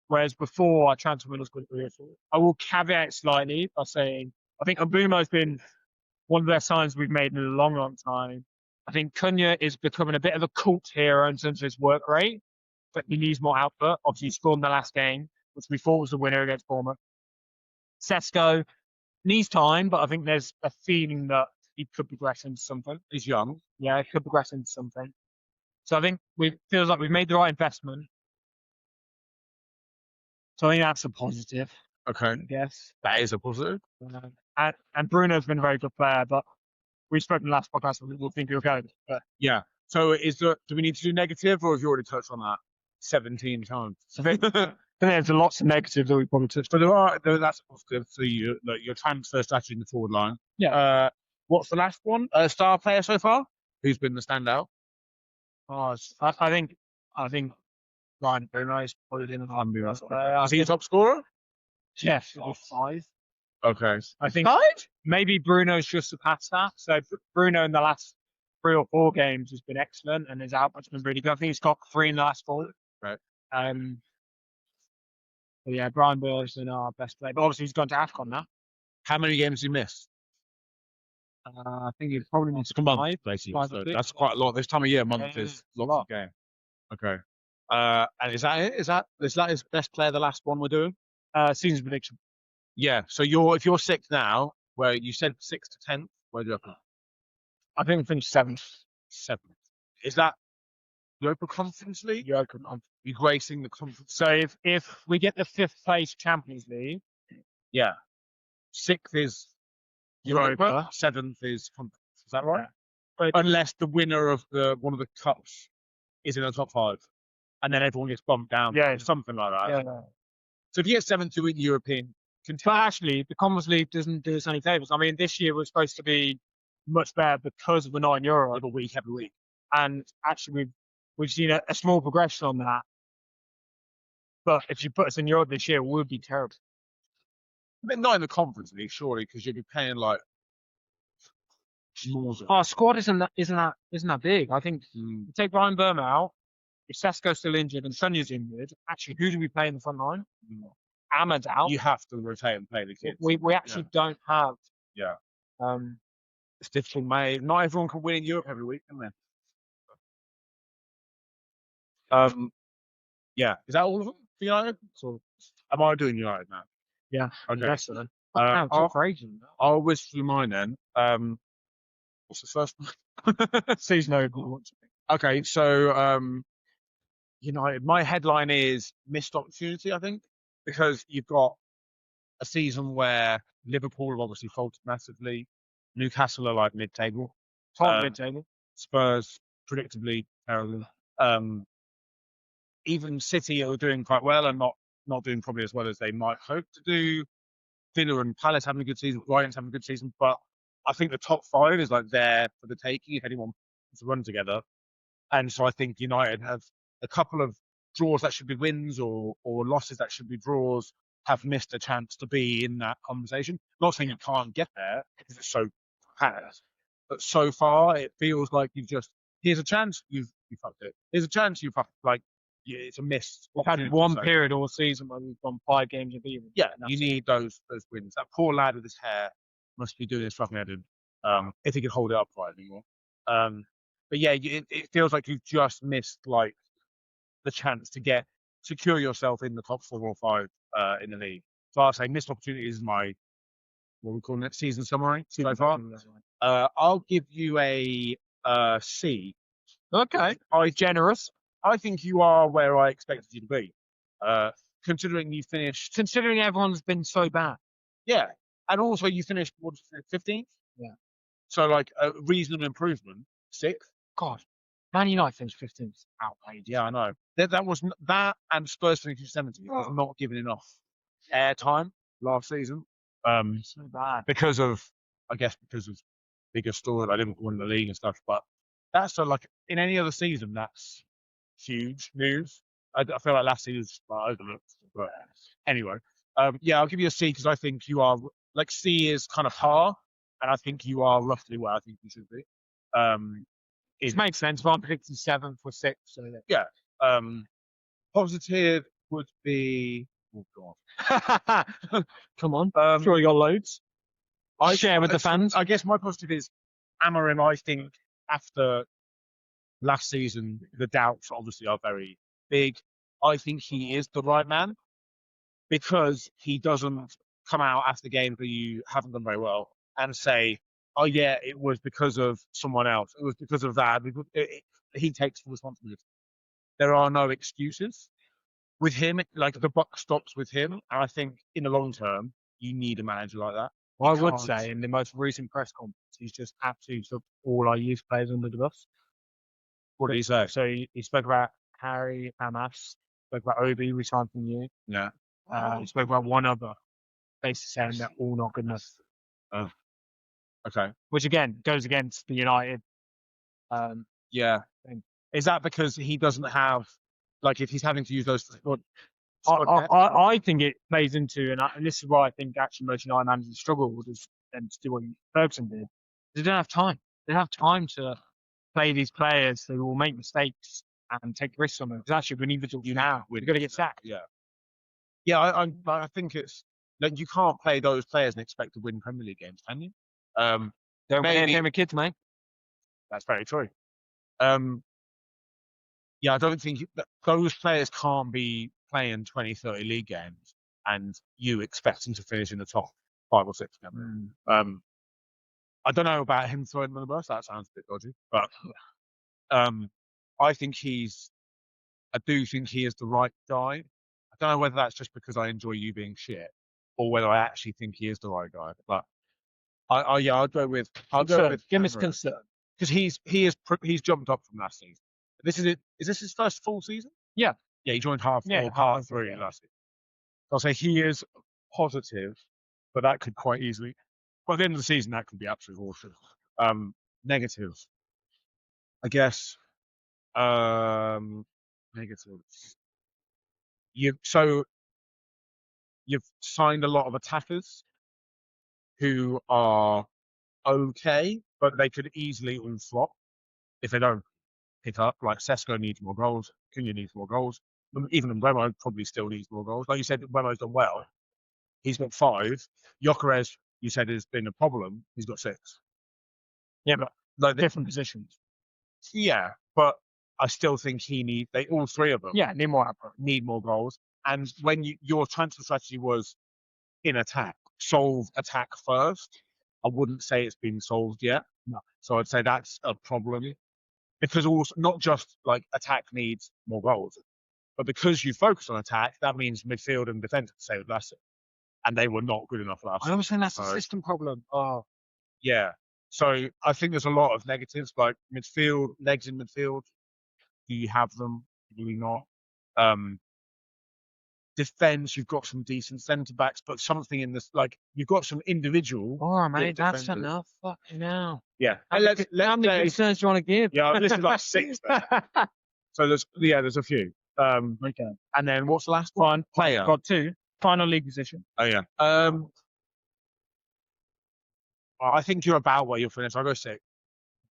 S2: Whereas before, our transfer window was good. I will caveat slightly by saying I think Mbeumo has been one of the best signings we've made in a long, long time. I think Cunha is becoming a bit of a cult hero in terms of his work rate, but he needs more output. Obviously, he scored in the last game, which we thought was the winner against Bournemouth. Sesko needs time, but I think there's a feeling that he could progress into something.
S1: He's young.
S2: Yeah, he could progress into something. So I think feels like we've made the right investment. So I think that's a positive.
S1: Okay.
S2: Yes.
S1: That is a positive.
S2: And Bruno's been a very good player, but we spoke in the last podcast, and we'll think he'll go. But
S1: yeah. So do we need to do negative, or have you already touched on that 17 times?
S2: I think there's lots of negatives that we probably touched.
S1: But that's positive. So your transfer strategy in the forward line.
S2: Yeah.
S1: What's the last one? Star player so far? Who's been the standout?
S2: Oh, I think Ryan Bruno is probably in the
S1: Is he a top scorer?
S2: Yeah, 5.
S1: Okay.
S2: I think maybe Bruno's just surpassed that. So Bruno in the last 3 or 4 games has been excellent, and his output's been really good. I think he's got 3 in the last 4.
S1: Right.
S2: But yeah, Brian Burl's been our best player. But obviously he's gone to AFCON now.
S1: How many games has he missed?
S2: I think he probably needs to
S1: 5, basically. So that's quite a lot. This time of year, month is a lot of game. Okay. And is that it? Is that his best player, the last one we're doing?
S2: Season prediction.
S1: Yeah. So if you're 6th now, where you said 6th to 10th, where do you reckon?
S2: I think we finished 7th.
S1: 7th. Is that Europa Conference League?
S2: Europa.
S1: You're gracing the conference.
S2: So if we get the 5th place Champions League,
S1: yeah, 6th is Europa, 7th is conference. Is that right?
S2: Yeah.
S1: Unless the winner of one of the cups is in the top 5, and then everyone gets bumped down.
S2: Yeah,
S1: something like that.
S2: Yeah. No.
S1: So if you get 7th to win European,
S2: but actually the Conference League doesn't do us any favours. I mean, this year we're supposed to be much better because we're not in Europe
S1: every week,
S2: and actually we've seen a small progression on that. But if you put us in Europe this year, we would be terrible.
S1: But not in the Conference League, surely, because you'd be paying like more.
S2: Our squad isn't that big. I think you take Brian Burma out, if Sesko's still injured and Sonya's injured, actually, who do we play in the front line? Ahmed's out.
S1: You have to rotate and play the kids.
S2: We actually don't have.
S1: Yeah. It's difficult, mate. Not everyone can win in Europe every week, can they? Yeah. Is that all of them for United? So, am I doing United now?
S2: Yeah.
S1: Okay.
S2: Yes, then.
S1: I'll whiz through mine then. What's the first one?
S2: Season over.
S1: Okay, so United. My headline is missed opportunity. I think because you've got a season where Liverpool have obviously faltered massively. Newcastle are like mid-table.
S2: Top mid-table.
S1: Spurs predictably terrible. Um, even City are doing quite well and not doing probably as well as they might hope to do. Villa and Palace having a good season. Brighton's having a good season, but I think the top five is like there for the taking if anyone wants to run together. And so I think United have a couple of draws that should be wins or losses that should be draws have missed a chance to be in that conversation. Not saying you can't get there because it's so packed, but so far it feels like you've just here's a chance you fucked it. Here's a chance you fucked like it's a missed.
S2: We've had one period all season where we've won 5 games of even.
S1: Yeah, you need those wins. That poor lad with his hair must be doing his fucking head in. If he could hold it upright anymore. But yeah, it feels like you've just missed like the chance to secure yourself in the top 4 or 5 in the league. So I'll say missed opportunities is my what we call it season summary so far. I'll give you a C.
S2: Okay, generous.
S1: I think you are where I expected you to be. Considering you finished,
S2: Considering everyone's been so bad.
S1: yeah, and also you finished 15th.
S2: Yeah.
S1: So like a reasonable improvement. 6th.
S2: God, Man United finished 15th. Outrageous.
S1: Yeah, I know. That was that and Spurs finishing 70th was not given enough airtime last season.
S2: So bad
S1: because of bigger story. I didn't win the league and stuff, but that's like in any other season that's huge news. I feel like last season was overlooked, but anyway, yeah, I'll give you a C because I think you are like C is kind of par, and I think you are roughly where I think you should be.
S2: It makes sense. But I'm predicting 7th or 6th. So
S1: yeah. Positive would be. Oh God.
S2: Come on. Sure, you got loads.
S1: I
S2: share with the fans.
S1: I guess my positive is Amarim. I think after last season, the doubts obviously are very big. I think he is the right man because he doesn't come out after games where you haven't done very well and say, "Oh yeah, it was because of someone else. It was because of that." He takes full responsibility. There are no excuses with him. Like the buck stops with him, and I think in the long term, you need a manager like that.
S2: I would say in the most recent press conference, he's just absolutely took all our youth players under the bus.
S1: What did he say?
S2: So he spoke about Harry Hamas, spoke about Obi, we signed from you.
S1: Yeah.
S2: He spoke about one other, basically saying they're all not good enough.
S1: Oh. Okay.
S2: Which again goes against the United.
S1: Yeah.
S2: Thing.
S1: Is that because he doesn't have, like, if he's having to use those?
S2: I think it plays into, and this is why I think actually most United managers struggle with and to do what Ferguson did. They don't have time. They don't have time to play these players who will make mistakes and take risks on them. Because actually, we need to do now. We're going to get sacked.
S1: Yeah. Yeah, I think it's like you can't play those players and expect to win Premier League games, can you?
S2: Don't play anything with kids, mate.
S1: That's very true. Yeah, I don't think those players can't be playing 20, 30 league games and you expecting to finish in the top 5 or 6. I don't know about him throwing them on the bus. That sounds a bit dodgy, but I do think he is the right guy. I don't know whether that's just because I enjoy you being shit or whether I actually think he is the right guy. But I'll go with
S2: give me concern
S1: because he's jumped up from last season. This is it. Is this his first full season?
S2: Yeah.
S1: Yeah, he joined half 3 last season. I'll say he is positive, but that could quite easily. By the end of the season, that could be absolutely awful. Negative. I guess. Negative. You've signed a lot of attackers who are okay, but they could easily all flop if they don't pick up. Like Sesko needs more goals, Cunha needs more goals. Even Mbemo probably still needs more goals. Like you said, Mbemo's done well. He's got 5. Gyökeres, you said, has been a problem. He's got 6.
S2: Yeah, but like different positions.
S1: Yeah, but I still think all 3 of them.
S2: Yeah, need
S1: more goals. And when your transfer strategy was in attack, solve attack first, I wouldn't say it's been solved yet.
S2: No.
S1: So I'd say that's a problem. Because also not just like attack needs more goals, but because you focus on attack, that means midfield and defence the same less. And they were not good enough last
S2: I always think that's a
S1: So-
S2: system problem. Oh,
S1: Yeah. So I think there's a lot of negatives, like midfield, legs in midfield. Do you have them? Probably not. Defense, you've got some decent centre backs, but something in this, like you've got some individual.
S2: all right,
S1: good
S2: mate. That's
S1: defenders.
S2: enough. Fucking hell.
S1: Yeah.
S2: How
S1: And
S2: many
S1: say,
S2: concerns do you want to give?
S1: yeah, this is like 6. So there's a few.
S2: Okay.
S1: And then what's the last one? Player.
S2: Got 2. Final league position.
S1: Oh yeah. I think you're about where you'll finish. I'll go 6.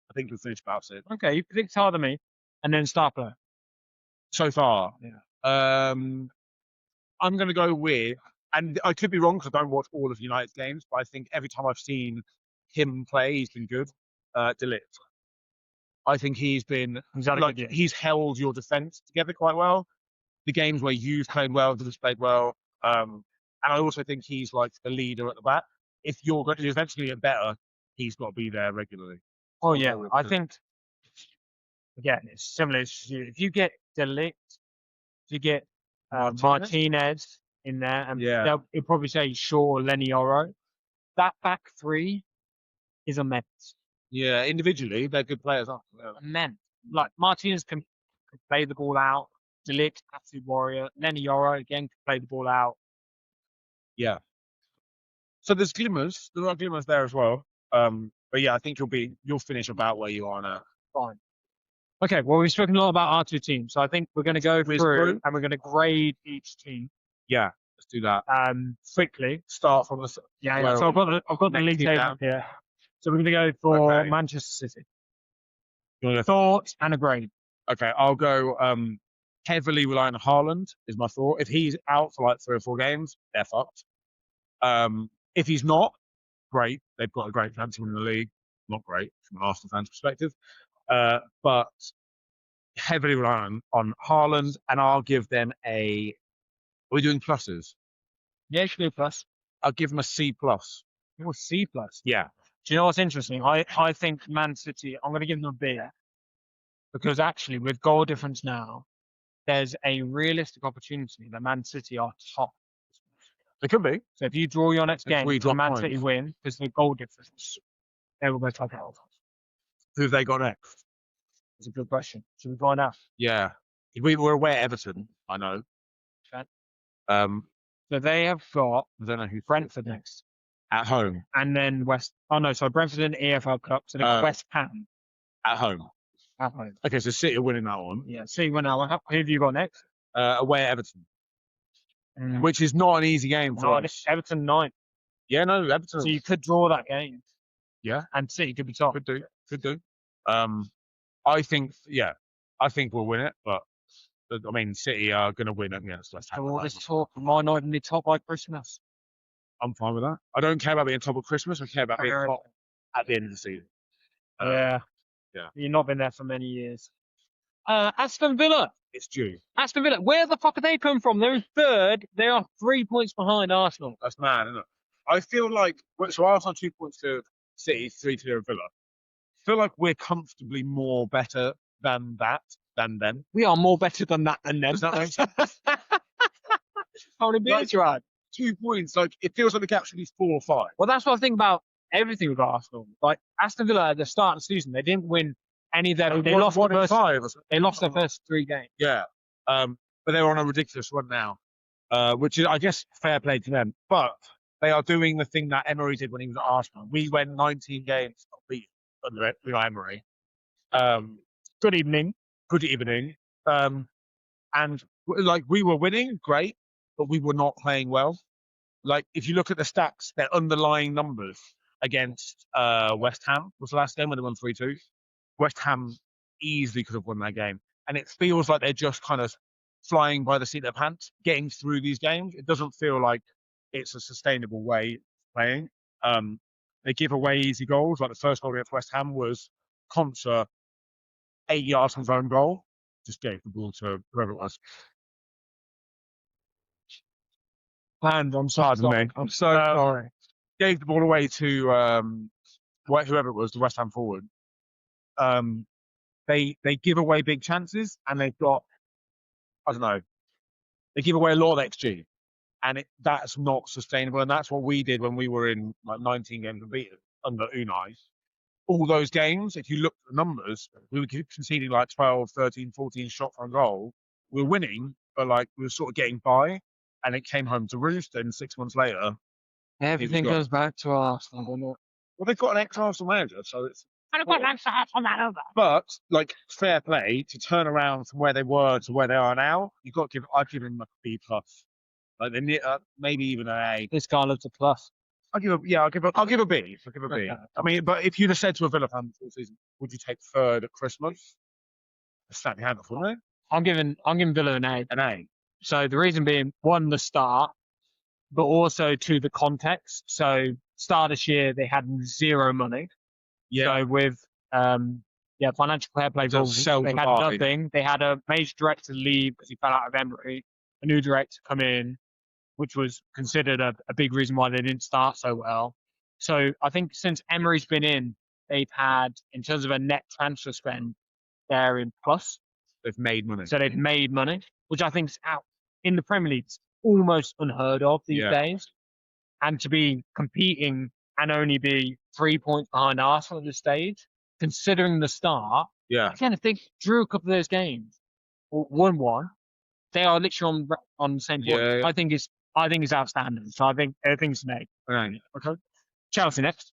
S1: I think you'll finish about 6
S2: Okay, you predict harder than me, and then star player.
S1: so far.
S2: Yeah.
S1: I'm going to go with, and I could be wrong because I don't watch all of United's games, but I think every time I've seen him play, he's been good. De Ligt. I think he's been he's held your defence together quite well. The games where you've played well, Dillitt's played well. And I also think he's like the leader at the back. If you're going to eventually get better, he's got to be there regularly.
S2: Oh yeah, I think again it's similar to you. If you get De Ligt, if you get Martinez in there, and
S1: Yeah.
S2: you'll probably say Shaw, Lenny Oro. That back 3 is immense.
S1: Yeah, individually they're good players, aren't they?
S2: Immense. Like Martinez can play the ball out. De Ligt, absolute warrior. Lenny Oro again can play the ball out.
S1: Yeah. So there's glimmers. There are glimmers there as well. But yeah, I think you'll finish about where you are now.
S2: Fine. Okay, well, we've spoken a lot about our 2 teams, so I think we're going to go through and we're going to grade each team.
S1: Yeah, let's do that.
S2: Quickly.
S1: Start from the.
S2: Yeah, yeah. So I've got the league table up here. So we're going to go for Manchester City. Thoughts and a grade.
S1: Okay, I'll go heavily reliant on Haaland is my thought. If he's out for like 3 or 4 games, they're fucked. If he's not, great. They've got a great chance to win the league. Not great from an Arsenal fan's perspective. But heavily reliant on Haaland, and I'll give them a. Are we doing pluses?
S2: Yeah, you should do a plus.
S1: I'll give them a C+.
S2: Oh, C+.
S1: Yeah.
S2: Do you know what's interesting? I think Man City, I'm going to give them a B. Because actually, with goal difference now, there's a realistic opportunity that Man City are top.
S1: It could be.
S2: So if you draw your next game,
S1: we drop
S2: Man
S1: points.
S2: City win, because the goal difference, they will go top 8.
S1: Who have they got next?
S2: It's a good question. Should we find out?
S1: Yeah. We were aware Everton, I know.
S2: Okay.
S1: So
S2: they have got
S1: I don't know who
S2: Brentford next.
S1: at home.
S2: And then Brentford in the EFL Cup, so they've got West Ham
S1: At home.
S2: at home.
S1: Okay, so City are winning that one.
S2: Yeah, City win that one. Who have you got next?
S1: Away at Everton. Which is not an easy game for us.
S2: Everton 9.
S1: Yeah, no, Everton.
S2: So you could draw that game.
S1: Yeah.
S2: And City could be top.
S1: Could do. I think we'll win it, but I mean, City are going to win against West Ham.
S2: All this talk might not even be top by Christmas.
S1: I'm fine with that. I don't care about being top at Christmas. I care about being top at the end of the season.
S2: Yeah. You've not been there for many years. Aston Villa.
S1: It's due.
S2: Aston Villa. Where the fuck have they come from? They're in 3rd. They are 3 points behind Arsenal.
S1: That's mad, isn't it? I feel like Arsenal 2 points to City, 3 to Villa. I feel like we're comfortably more better than them.
S2: We are more better than that than them.
S1: Does that make sense?
S2: How many beers you had?
S1: 2 points. Like it feels like the gap should be 4 or 5.
S2: Well, that's what I think about everything with Arsenal. Like Aston Villa at the start of the season, they didn't win any of their. They lost
S1: one in 5.
S2: They lost their first 3 games.
S1: Yeah. But they're on a ridiculous run now, which is, I guess, fair play to them. But they are doing the thing that Emery did when he was at Arsenal. We went 19 games not beaten under Emery.
S2: Good evening.
S1: Good evening. And like we were winning, great, but we were not playing well. Like if you look at the stats, their underlying numbers against West Ham was the last game when they won 3-2. West Ham easily could have won that game. And it feels like they're just kind of flying by the seat of their pants, getting through these games. It doesn't feel like it's a sustainable way of playing. They give away easy goals. Like the first goal against West Ham was Contra 8 yards from his own goal. Just gave the ball to whoever it was.
S2: And I'm so sorry. I'm so sorry.
S1: gave the ball away to whoever it was, the West Ham forward. They give away big chances, and they've got, I don't know, they give away a lot of XG, and that's not sustainable. And that's what we did when we were in like 19 games unbeaten under Unai. All those games, if you look at the numbers, we were conceding like 12, 13, 14 shots on goal. We were winning, but like we were sort of getting by, and it came home to roost. And 6 months later,
S2: Everything
S1: gone.
S2: goes back to Arsenal, doesn't it?
S1: Well, they've got an ex-Arsenal manager, so it's.
S2: And I've got an extra hat on that over.
S1: But like fair play to turn around from where they were to where they are now. You've got to give. I'd give them like a B plus, like they maybe even an A.
S2: This guy loves a plus.
S1: I'll give a B. I'll give a B. I mean, but if you'd have said to a Villa fan before the season, would you take third at Christmas? Snap your hand off, wouldn't it?
S2: I'm giving Villa an A.
S1: An A.
S2: So the reason being, one, the start, but also to the context. So start this year they had zero money.
S1: Yeah.
S2: So with financial fair play rules, they had nothing. They had a major director leave because he fell out of Emery. A new director come in, which was considered a big reason why they didn't start so well. So I think since Emery's been in, they've had, in terms of a net transfer spend, they're in plus.
S1: They've made money.
S2: So they've made money, which I think is out in the Premier League, it's almost unheard of these days. And to be competing and only be 3 points behind Arsenal at this stage, considering the start, again, if they drew a couple of those games or won one, they are literally on the same point. I think it's outstanding. So I think everything's an A.
S1: Okay.
S2: Chelsea next.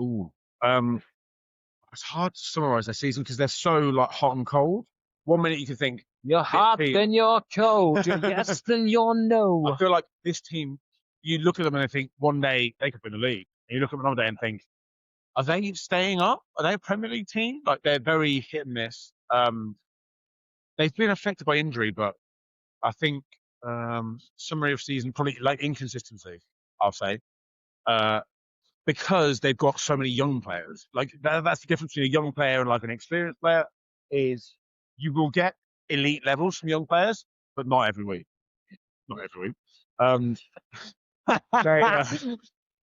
S1: Ooh. It's hard to summarise their season because they're so like hot and cold. 1 minute you can think
S2: you're hot, then you're cold. You're yes, then you're no.
S1: I feel like this team, you look at them and think one day they could win the league. And you look at them another day and think, are they staying up? Are they a Premier League team? Like they're very hit and miss. They've been affected by injury, but I think summary of season probably like inconsistency. I'll say. Because they've got so many young players. Like that's the difference between a young player and like an experienced player is you will get elite levels from young players, but not every week. Not every week.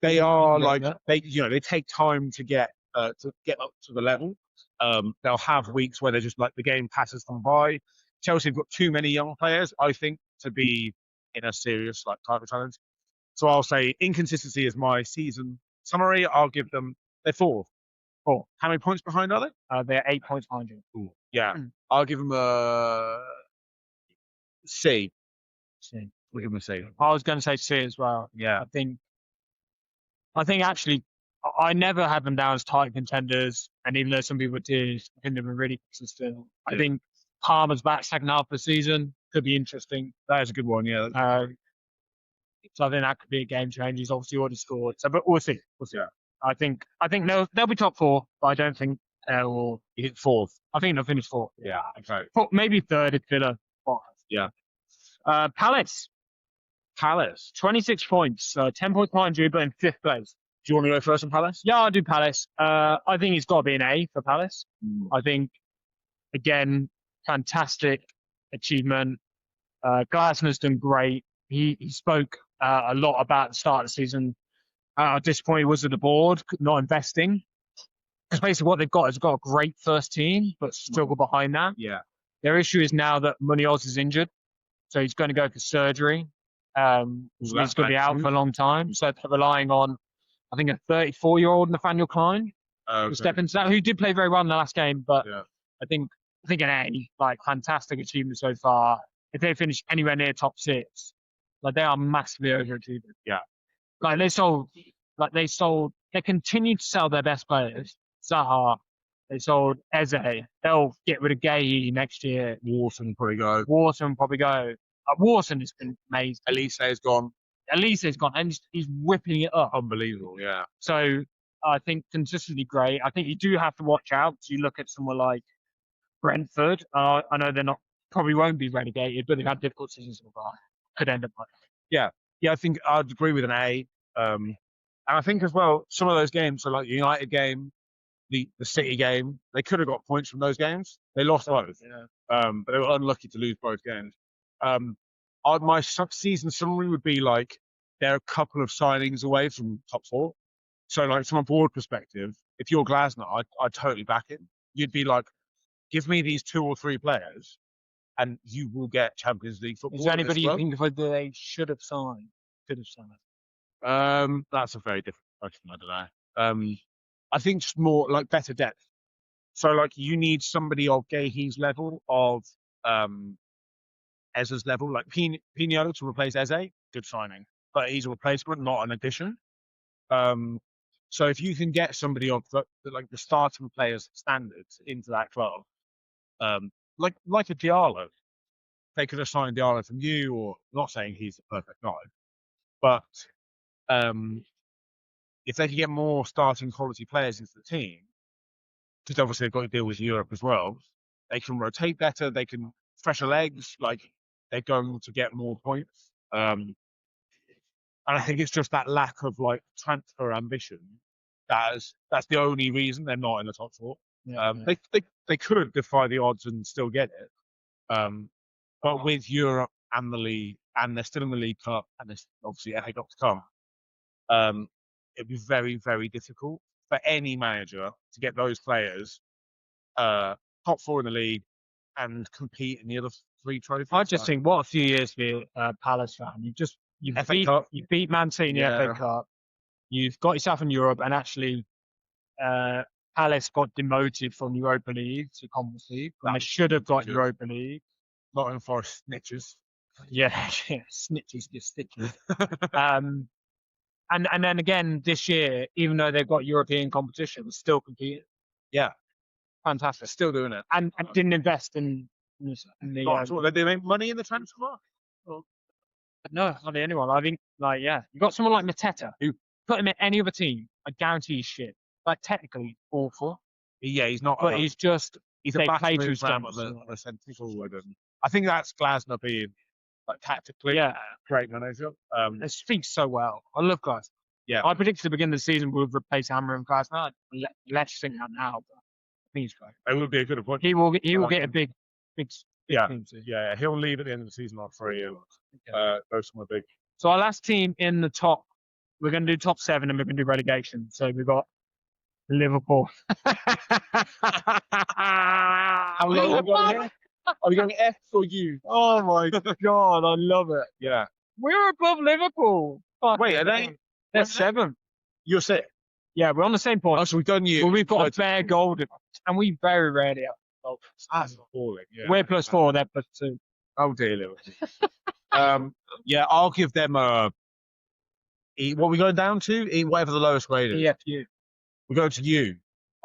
S1: They are like they take time to get up to the level. They'll have weeks where they're just like the game passes them by. Chelsea have got too many young players, I think, to be in a serious like title challenge. So I'll say inconsistency is my season summary. I'll give them they're fourth. How many points behind are they?
S2: They're 8 points behind you.
S1: Ooh. Yeah. I'll give them a C. We'll give them a C.
S2: I was going to say C as well.
S1: Yeah.
S2: I think actually I never had them down as title contenders, and even though some people did, I think they were really consistent. I think Palmer's back second half of the season could be interesting.
S1: That is a good one, yeah.
S2: So I think that could be a game changer. He's obviously already scored. So, but we'll see.
S1: Yeah.
S2: I think they'll be top four, but I don't think they'll.
S1: You hit fourth.
S2: I think they'll finish fourth.
S1: Yeah. Okay.
S2: Maybe third if Villa.
S1: Yeah.
S2: Palace. 26 points. 10 points behind you, but in fifth place.
S1: Do you want to go first on Palace?
S2: Yeah, I'll do Palace. I think it's got to be an A for Palace. I think, again, fantastic achievement. Glasner's done great. He spoke a lot about the start of the season. How disappointed he was with the board, not investing. Because basically what they've got is got a great first team, but struggle behind that.
S1: Yeah.
S2: Their issue is now that Munoz is injured. So he's going to go for surgery. He's going to be out for a long time. So they're relying on, I think, a 34-year-old Nathaniel Klein to step into that, who did play very well in the last game. But I think an A, like fantastic achievement so far. If they finish anywhere near top six, like they are massively overachieving.
S1: Yeah.
S2: Like they continue to sell their best players. Zaha, they sold Eze. They'll get rid of Gay next year.
S1: Wharton will probably go.
S2: Wharton has been amazing.
S1: Elise has gone.
S2: And he's whipping it up.
S1: Unbelievable, yeah.
S2: So I think consistently great. I think you do have to watch out. So you look at someone like Brentford. I know they're not, probably won't be relegated, but they've had difficult seasons so far. Could end up like that.
S1: Yeah, I think I'd agree with an A. And I think as well, some of those games, so like the United game, the City game, they could have got points from those games. They lost both.
S2: Yeah.
S1: But they were unlucky to lose both games. My season summary would be like they're a couple of signings away from top 4. So, like, from a board perspective, if you're Glasner, I'd totally back him. You'd be like, give me these 2 or 3 players, and you will get Champions League football.
S2: Is there anybody you think if they should have signed? Could have signed?
S1: That's a very different question. I don't know. I think just more like better depth. So, like, you need somebody of Gahey's level, of Eze's level, like Pino to replace Eze. Good signing, but he's a replacement, not an addition. So if you can get somebody of the starting players standards into that club, like a Diallo, they could have signed Diallo from you, or not saying he's the perfect guy, but if they can get more starting quality players into the team, because obviously they've got to deal with Europe as well, they can rotate better, they can fresher legs, like they're going to get more points. And I think it's just that lack of like transfer ambition that's the only reason they're not in the top 4.
S2: Yeah,
S1: They could defy the odds and still get it. But with Europe and the league, and they're still in the League Cup, and there's obviously FA Cup to come, it'd be very, very difficult for any manager to get those players top 4 in the league and compete in the other 3 trophies.
S2: I just think what a few years for Palace fan. You beat Man City in the FA Cup. You've got yourself in Europe, and actually, Palace got demoted from Europa League to Conference League. And they should have got Europa League.
S1: Nottingham Forest snitches.
S2: Yeah, snitches, just stitches. And then again this year, even though they've got European competition, still competing.
S1: Yeah,
S2: fantastic.
S1: Still doing it,
S2: and didn't invest in the.
S1: Did they make money in the transfer market?
S2: Well, no, hardly anyone. I think, like, yeah, you got someone like Mateta who put him in any other team, I guarantee he's shit. Like, technically awful.
S1: Yeah, he's not.
S2: But he's
S1: a
S2: play to his
S1: strengths. I think that's Glasner being like tactically great manager.
S2: They speak so well. I love Glasner.
S1: Yeah,
S2: I predicted at the beginning of the season we would replace Hammer and Glasner. Let's think that now. But I think he's great.
S1: It would be a good appointment.
S2: He will get a big team too.
S1: Yeah. He'll leave at the end of the season after 3 years. Go somewhere big.
S2: So our last team in the top, we're going to do top 7 and we're going to do relegation. So we've got Liverpool.
S1: How low are we going here? Are we going F or U?
S2: Oh my God, I love it.
S1: Yeah.
S2: We're above Liverpool.
S1: Wait, are they?
S2: They're 7th.
S1: You're 6th.
S2: Yeah, we're on the same point.
S1: Oh, so we've done you.
S2: Well, we've got a bare goal difference, and we very rarely have goal.
S1: That's appalling. Yeah.
S2: We're +4, they're +2.
S1: Oh dear, Liverpool. Yeah, I'll give them a E. What are we going down to? E, whatever the lowest grade is.
S2: EFU.
S1: We go to U.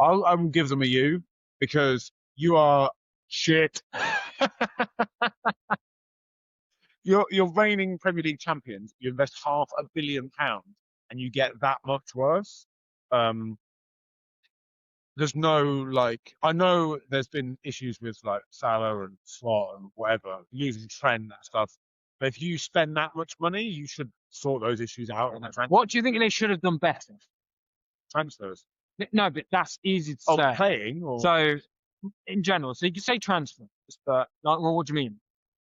S1: I will give them a U because you are shit. You're reigning Premier League champions. You invest £500 million and you get that much worse. There's no, like, I know there's been issues with like Salah and Slot and whatever, using Trent and stuff. But if you spend that much money, you should sort those issues out on that transfer.
S2: What do you think they should have done better?
S1: Transfers.
S2: No, but that's easy to say.
S1: Playing? Or...
S2: So, in general, so you can say transfers, but like, well, what do you mean?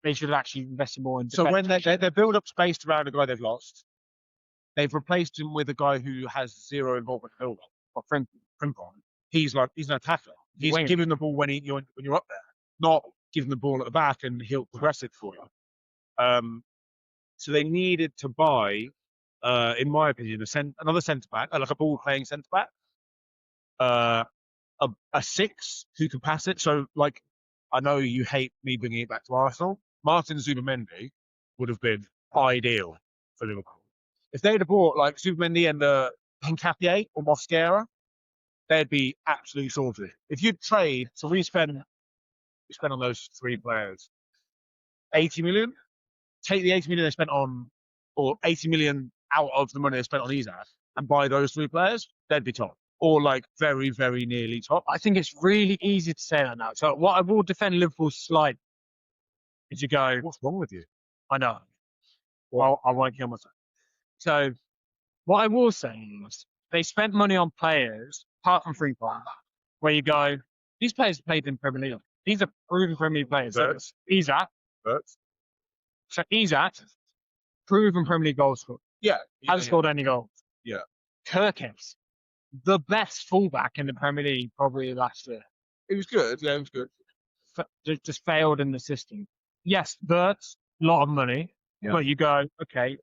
S2: They should have actually invested more in.
S1: So when they build up space around a guy they've lost, they've replaced him with a guy who has zero involvement in build-up. Or Frimpong. He's an attacker. He's giving the ball when you're up there, not giving the ball at the back and he'll progress it for you. So they needed to buy, in my opinion, another centre back, like a ball playing centre back, a 6 who can pass it. So, like, I know you hate me bringing it back to Arsenal. Martin Zubimendi would have been ideal for Liverpool. If they'd have bought like Zubimendi and Hincapié or Mosquera, they'd be absolutely sorted. If you'd trade, so we spent on those 3 players 80 million. Take the 80 million they spent on, or 80 million out of the money they spent on Isak, and buy those 3 players, they'd be top. Or like very, very nearly top.
S2: I think it's really easy to say that now. So what I will defend Liverpool's slide is you go,
S1: what's wrong with you?
S2: I know. Well, I won't kill myself. So what I will say is they spent money on players, apart from Frimpong, where you go, these players played in Premier League. These are proven Premier League players. So Isak. So Isak, proven Premier League goal scorer.
S1: Yeah.
S2: Hasn't scored any goals.
S1: Yeah.
S2: Kirkes, the best fullback in the Premier League probably last year.
S1: It was good. Yeah, it was good.
S2: Just failed in the system. Yes, Bert's a lot of money,
S1: Yeah.
S2: but you go, okay,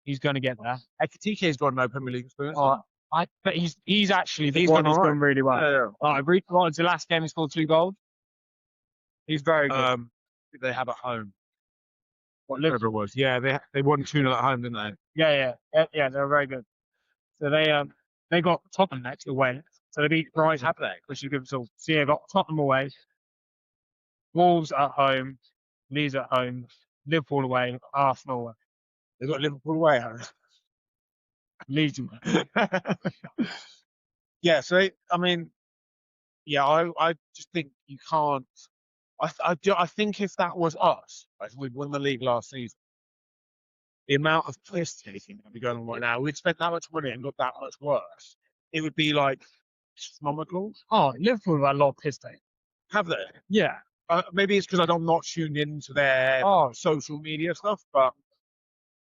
S2: he's going to get there.
S1: TK's got no Premier League experience.
S2: But he's actually the
S1: He's
S2: one
S1: done
S2: who's
S1: all right.
S2: done really well.
S1: Yeah,
S2: What was the last game he scored 2 goals? He's very good.
S1: they have at home.
S2: Liverpool?
S1: Whatever it was. Yeah, they won 2-0 at home, didn't they?
S2: Yeah. They're very good. So they got Tottenham next away. So they beat Brighton,
S1: Have they?
S2: which is good. So they got Tottenham away, Wolves at home, Leeds at home, Liverpool away, Arsenal away,
S1: They got Liverpool away, Harry.
S2: Leeds away.
S1: Yeah, so I just think you can't. I think if that was us, like if we'd won the league last season, the amount of piss taking that would be going on right now, we'd spent that much money and got that much worse. It would be like astronomical.
S2: Oh, Liverpool have had a lot of piss take.
S1: Have they?
S2: Yeah.
S1: Maybe it's because I'm not tuned into their social media stuff, but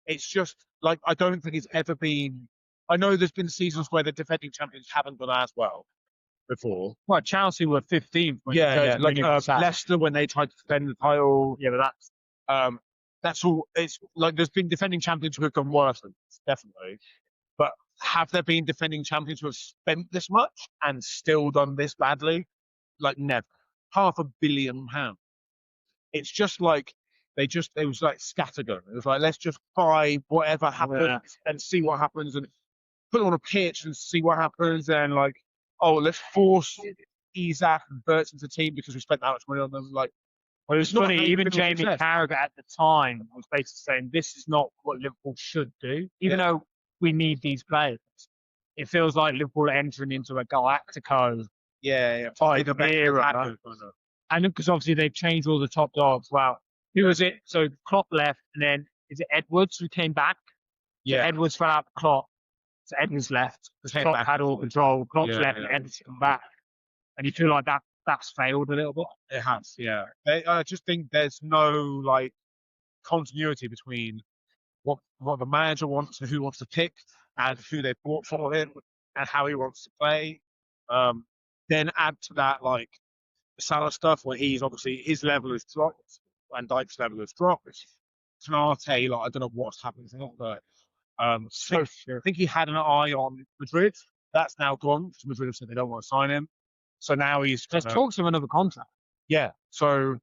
S1: it's just like I don't think it's ever been. I know there's been seasons where the defending champions haven't done as well before.
S2: Well, Chelsea were 15th.
S1: Like Leicester when they tried to defend the title.
S2: Yeah, but
S1: that's all. It's like there's been defending champions who have done worse than this, definitely. But have there been defending champions who have spent this much and still done this badly? Like never. £500 million. It's just like it was like scattergun. It was like let's just buy whatever happens and see what happens and put it on a pitch and see what happens and like let's force Isaac and Bert into the team because we spent that much money on them. Like,
S2: well, it's funny. Even Jamie Carragher at the time was basically saying this is not what Liverpool should do, even though we need these players. It feels like Liverpool are entering into a Galactico. Era. And because obviously they've changed all the top dogs. Wow. Who was it? So Klopp left, and then is it Edwards who came back?
S1: Yeah.
S2: So Edwards fell out of Klopp. So Edwards left. Klopp had all control. Klopp's left, and Edwards come back. And you feel like that's failed a little bit.
S1: It has, yeah. I just think there's no like continuity between what the manager wants and who wants to pick and who they bought for him and how he wants to play. Then add to that like the Salah stuff where he's obviously his level has dropped and Dyke's level has dropped. Canate, like I don't know what's happening to him, but I think he had an eye on Madrid. That's now gone because Madrid have said they don't want to sign him. So now there's
S2: talks of another contract.
S1: Yeah. So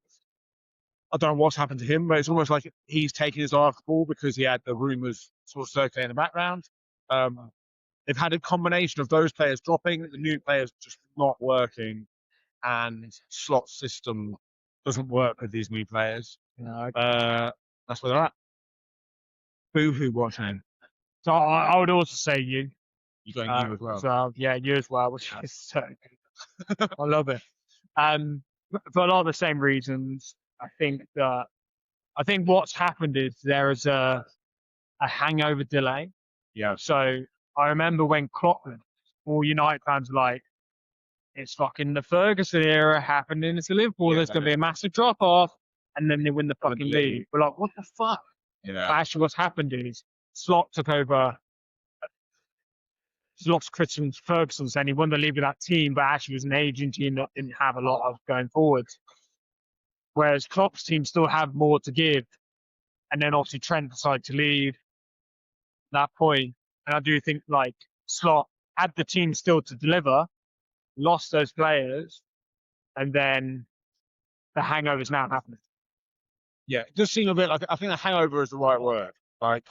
S1: I don't know what's happened to him, but it's almost like he's taking his eye off the ball because he had the rumours sort of circulating in the background. They've had a combination of those players dropping, the new players just not working, and slot system doesn't work with these new players.
S2: No,
S1: that's where they're at. Boo-hoo watching.
S2: So I would also say you.
S1: You're going you as well.
S2: So yeah, you as well, which is so good. I love it. For a lot of the same reasons, I think what's happened is there is a hangover delay.
S1: Yeah.
S2: So I remember when Klopp, all United fans were like, it's fucking the Ferguson era happening. It's Liverpool. There's going to be a massive drop off, and then they win the fucking league. We're like, what the fuck?
S1: Yeah.
S2: But actually, what's happened is Slot took over. Slot's Christian Ferguson saying he won the league with that team, but actually was an aging team that didn't have a lot of going forward. Whereas Klopp's team still have more to give, and then obviously Trent decided to leave. At that point, and I do think like Slot had the team still to deliver. Lost those players, and then the hangover's now happening.
S1: Yeah, it does seem a bit like I think the hangover is the right word. Like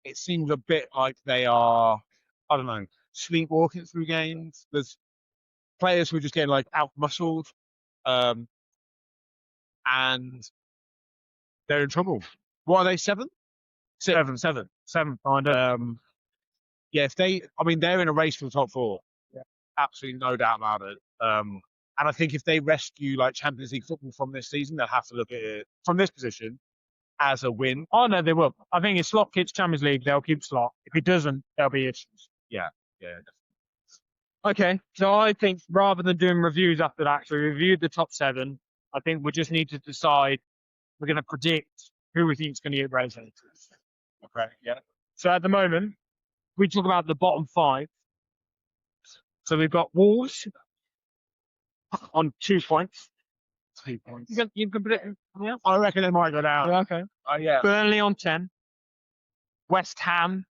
S1: it seems a bit like they are, I don't know, sleepwalking through games. There's players who are just getting like out muscled, and they're in trouble. What are they? Seventh.
S2: Find it.
S1: Yeah, they're in a race for the top four. Yeah, absolutely no doubt about it. And I think if they rescue like Champions League football from this season, they'll have to look at it from this position as a win.
S2: Oh no, they will. I think if Slot keeps Champions League, they'll keep Slot. If he doesn't, there'll be issues.
S1: Yeah.
S2: Okay, so I think rather than doing reviews after that, so we reviewed the top 7. I think we just need to decide. We're going to predict who we think is going to get relegated.
S1: Okay. Yeah.
S2: So at the moment, we talk about the bottom 5. So we've got Wolves on 2 points. 2 points. You can put it in. Yeah.
S1: I reckon they might go down.
S2: Okay.
S1: Yeah.
S2: Burnley on 10. West Ham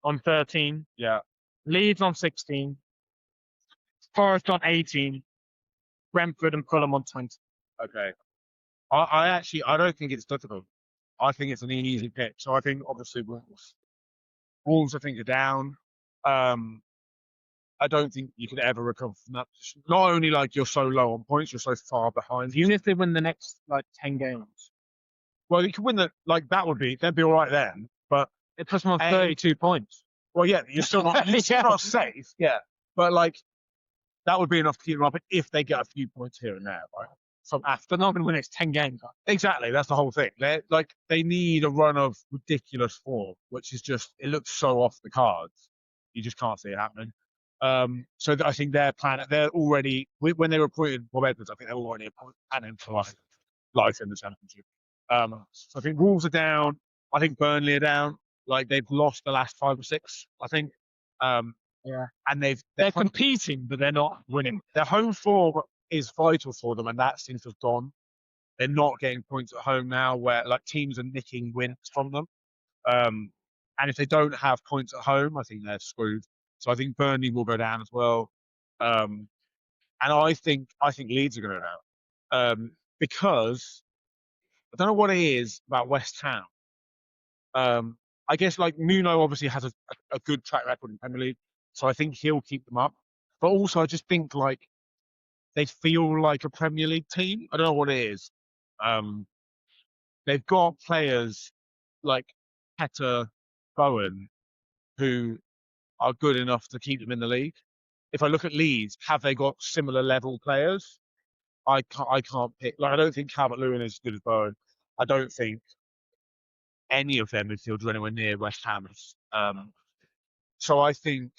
S2: on 13.
S1: Yeah.
S2: Leeds on 16. Forest on 18. Brentford and Fulham on 20.
S1: Okay. I don't think it's difficult. I think it's an easy pick. So I think obviously Wolves I think are down. I don't think you could ever recover from that position. Not only like you're so low on points, you're so far behind.
S2: Even if they win the next like 10 games.
S1: Well, you could win they'd be all right then. But
S2: it puts them on 32 points.
S1: Well, yeah, you're still not safe. Yeah, but like that would be enough to keep them up if they get a few points here and there, right?
S2: From after not going to win its 10 games.
S1: Exactly, that's the whole thing. They need a run of ridiculous form, which is just it looks so off the cards. You just can't see it happening. So I think their plan, they're already when they were appointed Bob Edwards, I think they're already planning for life in the championship. So I think Wolves are down. I think Burnley are down. Like they've lost the last 5 or 6, I think.
S2: Yeah,
S1: and
S2: they're competing, but they're not winning.
S1: Their home form is vital for them, and that seems to have gone. They're not getting points at home now, where like teams are nicking wins from them. And if they don't have points at home, I think they're screwed. So I think Burnley will go down as well. And I think Leeds are going to go down because I don't know what it is about West Ham. I guess like Nuno obviously has a good track record in Premier League, so I think he'll keep them up. But also, I just think like they feel like a Premier League team. I don't know what it is. They've got players like Petter Bowen who are good enough to keep them in the league. If I look at Leeds, have they got similar level players? I can't pick. Like I don't think Calvert-Lewin is as good as Bowen. I don't think any of them midfielders are anywhere near West Ham. So I think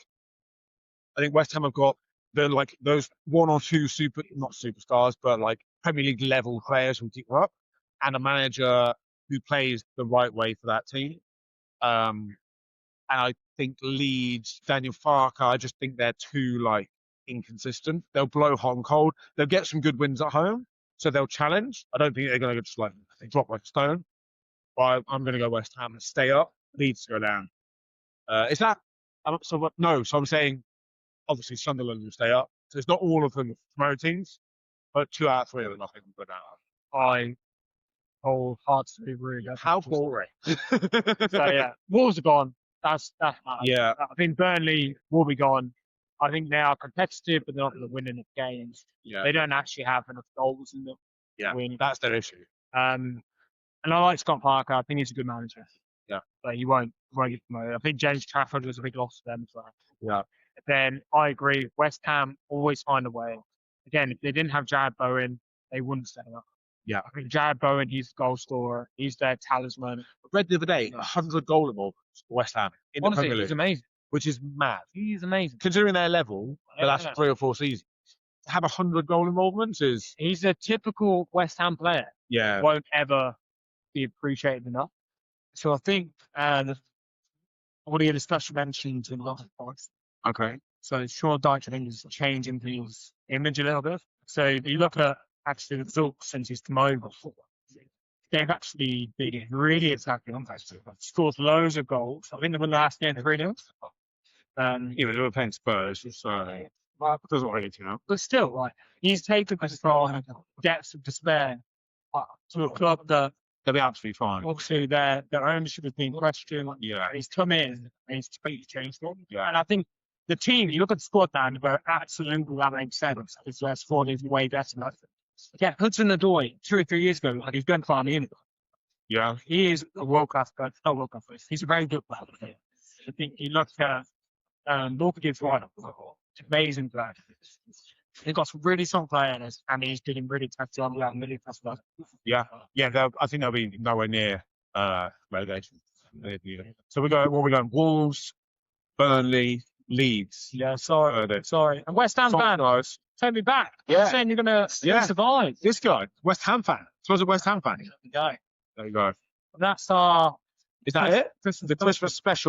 S1: West Ham have got those 1 or 2 not superstars, but like Premier League level players who keep them up, and a manager who plays the right way for that team. And I think Leeds, Daniel Farke, I just think they're too like inconsistent. They'll blow hot and cold. They'll get some good wins at home, so they'll challenge. I don't think they're going to just like drop like a stone. But I'm going to go West Ham and stay up. Leeds to go down. Is that so? What? No. So I'm saying obviously Sunderland will stay up. So it's not all of them promoted teams, but 2 out of 3 of them I think will go down.
S2: I wholeheartedly agree.
S1: How boring.
S2: So yeah, Wolves are gone. That's
S1: yeah.
S2: I think Burnley will be gone. I think they are competitive, but they're not going to win enough games.
S1: Yeah.
S2: They don't actually have enough goals in them.
S1: Yeah,
S2: to win.
S1: That's their issue.
S2: And I like Scott Parker. I think he's a good manager.
S1: Yeah.
S2: But he won't get promoted. I think James Trafford was a big loss for them as well.
S1: Yeah.
S2: Then I agree. West Ham always find a way. Again, if they didn't have Jared Bowen, they wouldn't stay up.
S1: Yeah.
S2: I think Jared Bowen, he's the goal scorer. He's their talisman.
S1: I read the other day, 100 goal involved for West Ham in the Premier League,
S2: he's amazing.
S1: which is mad.
S2: He's amazing.
S1: Considering their level, the last 3 or 4 seasons, to have 100 goal involvements is.
S2: He's a typical West Ham player.
S1: Yeah.
S2: Won't ever be appreciated enough. So I think I want to get a special mention to Nottingham Forest.
S1: Okay.
S2: So Sean Dyche, I think, is changing his image a little bit. So if you look at actually the results since he's come over, they've actually been really attacking. Scored loads of goals. I think they won the last game 3-0.
S1: They were playing Spurs, so it doesn't really,
S2: But still, like he's taken us from depths of despair to a club that
S1: they'll be absolutely fine.
S2: obviously their ownership has been questioned.
S1: Yeah.
S2: He's come in and he's completely changed them.
S1: Yeah.
S2: And I think the team, you look at the squad now, and absolutely that makes sense. Because their squad is way better. Yeah, Hudson-Odoi 2 or 3 years ago, like he's going to find in.
S1: Yeah.
S2: He is a world-class player. Not world-class player. He's a very good player. I think he looks at Walker gives right. It's amazing player. They've got some really strong players, and he's doing really tough job. Really tough stuff.
S1: Yeah. I think they'll be nowhere near relegation. So we're going Wolves, Burnley, Leeds.
S2: Yeah, sorry. And West Ham fan,
S1: guys.
S2: take me back.
S1: Yeah.
S2: You're saying you're going to survive.
S1: This guy, West Ham fan. So I was a West Ham fan.
S2: There you go.
S1: There you go.
S2: That's our.
S1: Is that it? The Christmas special.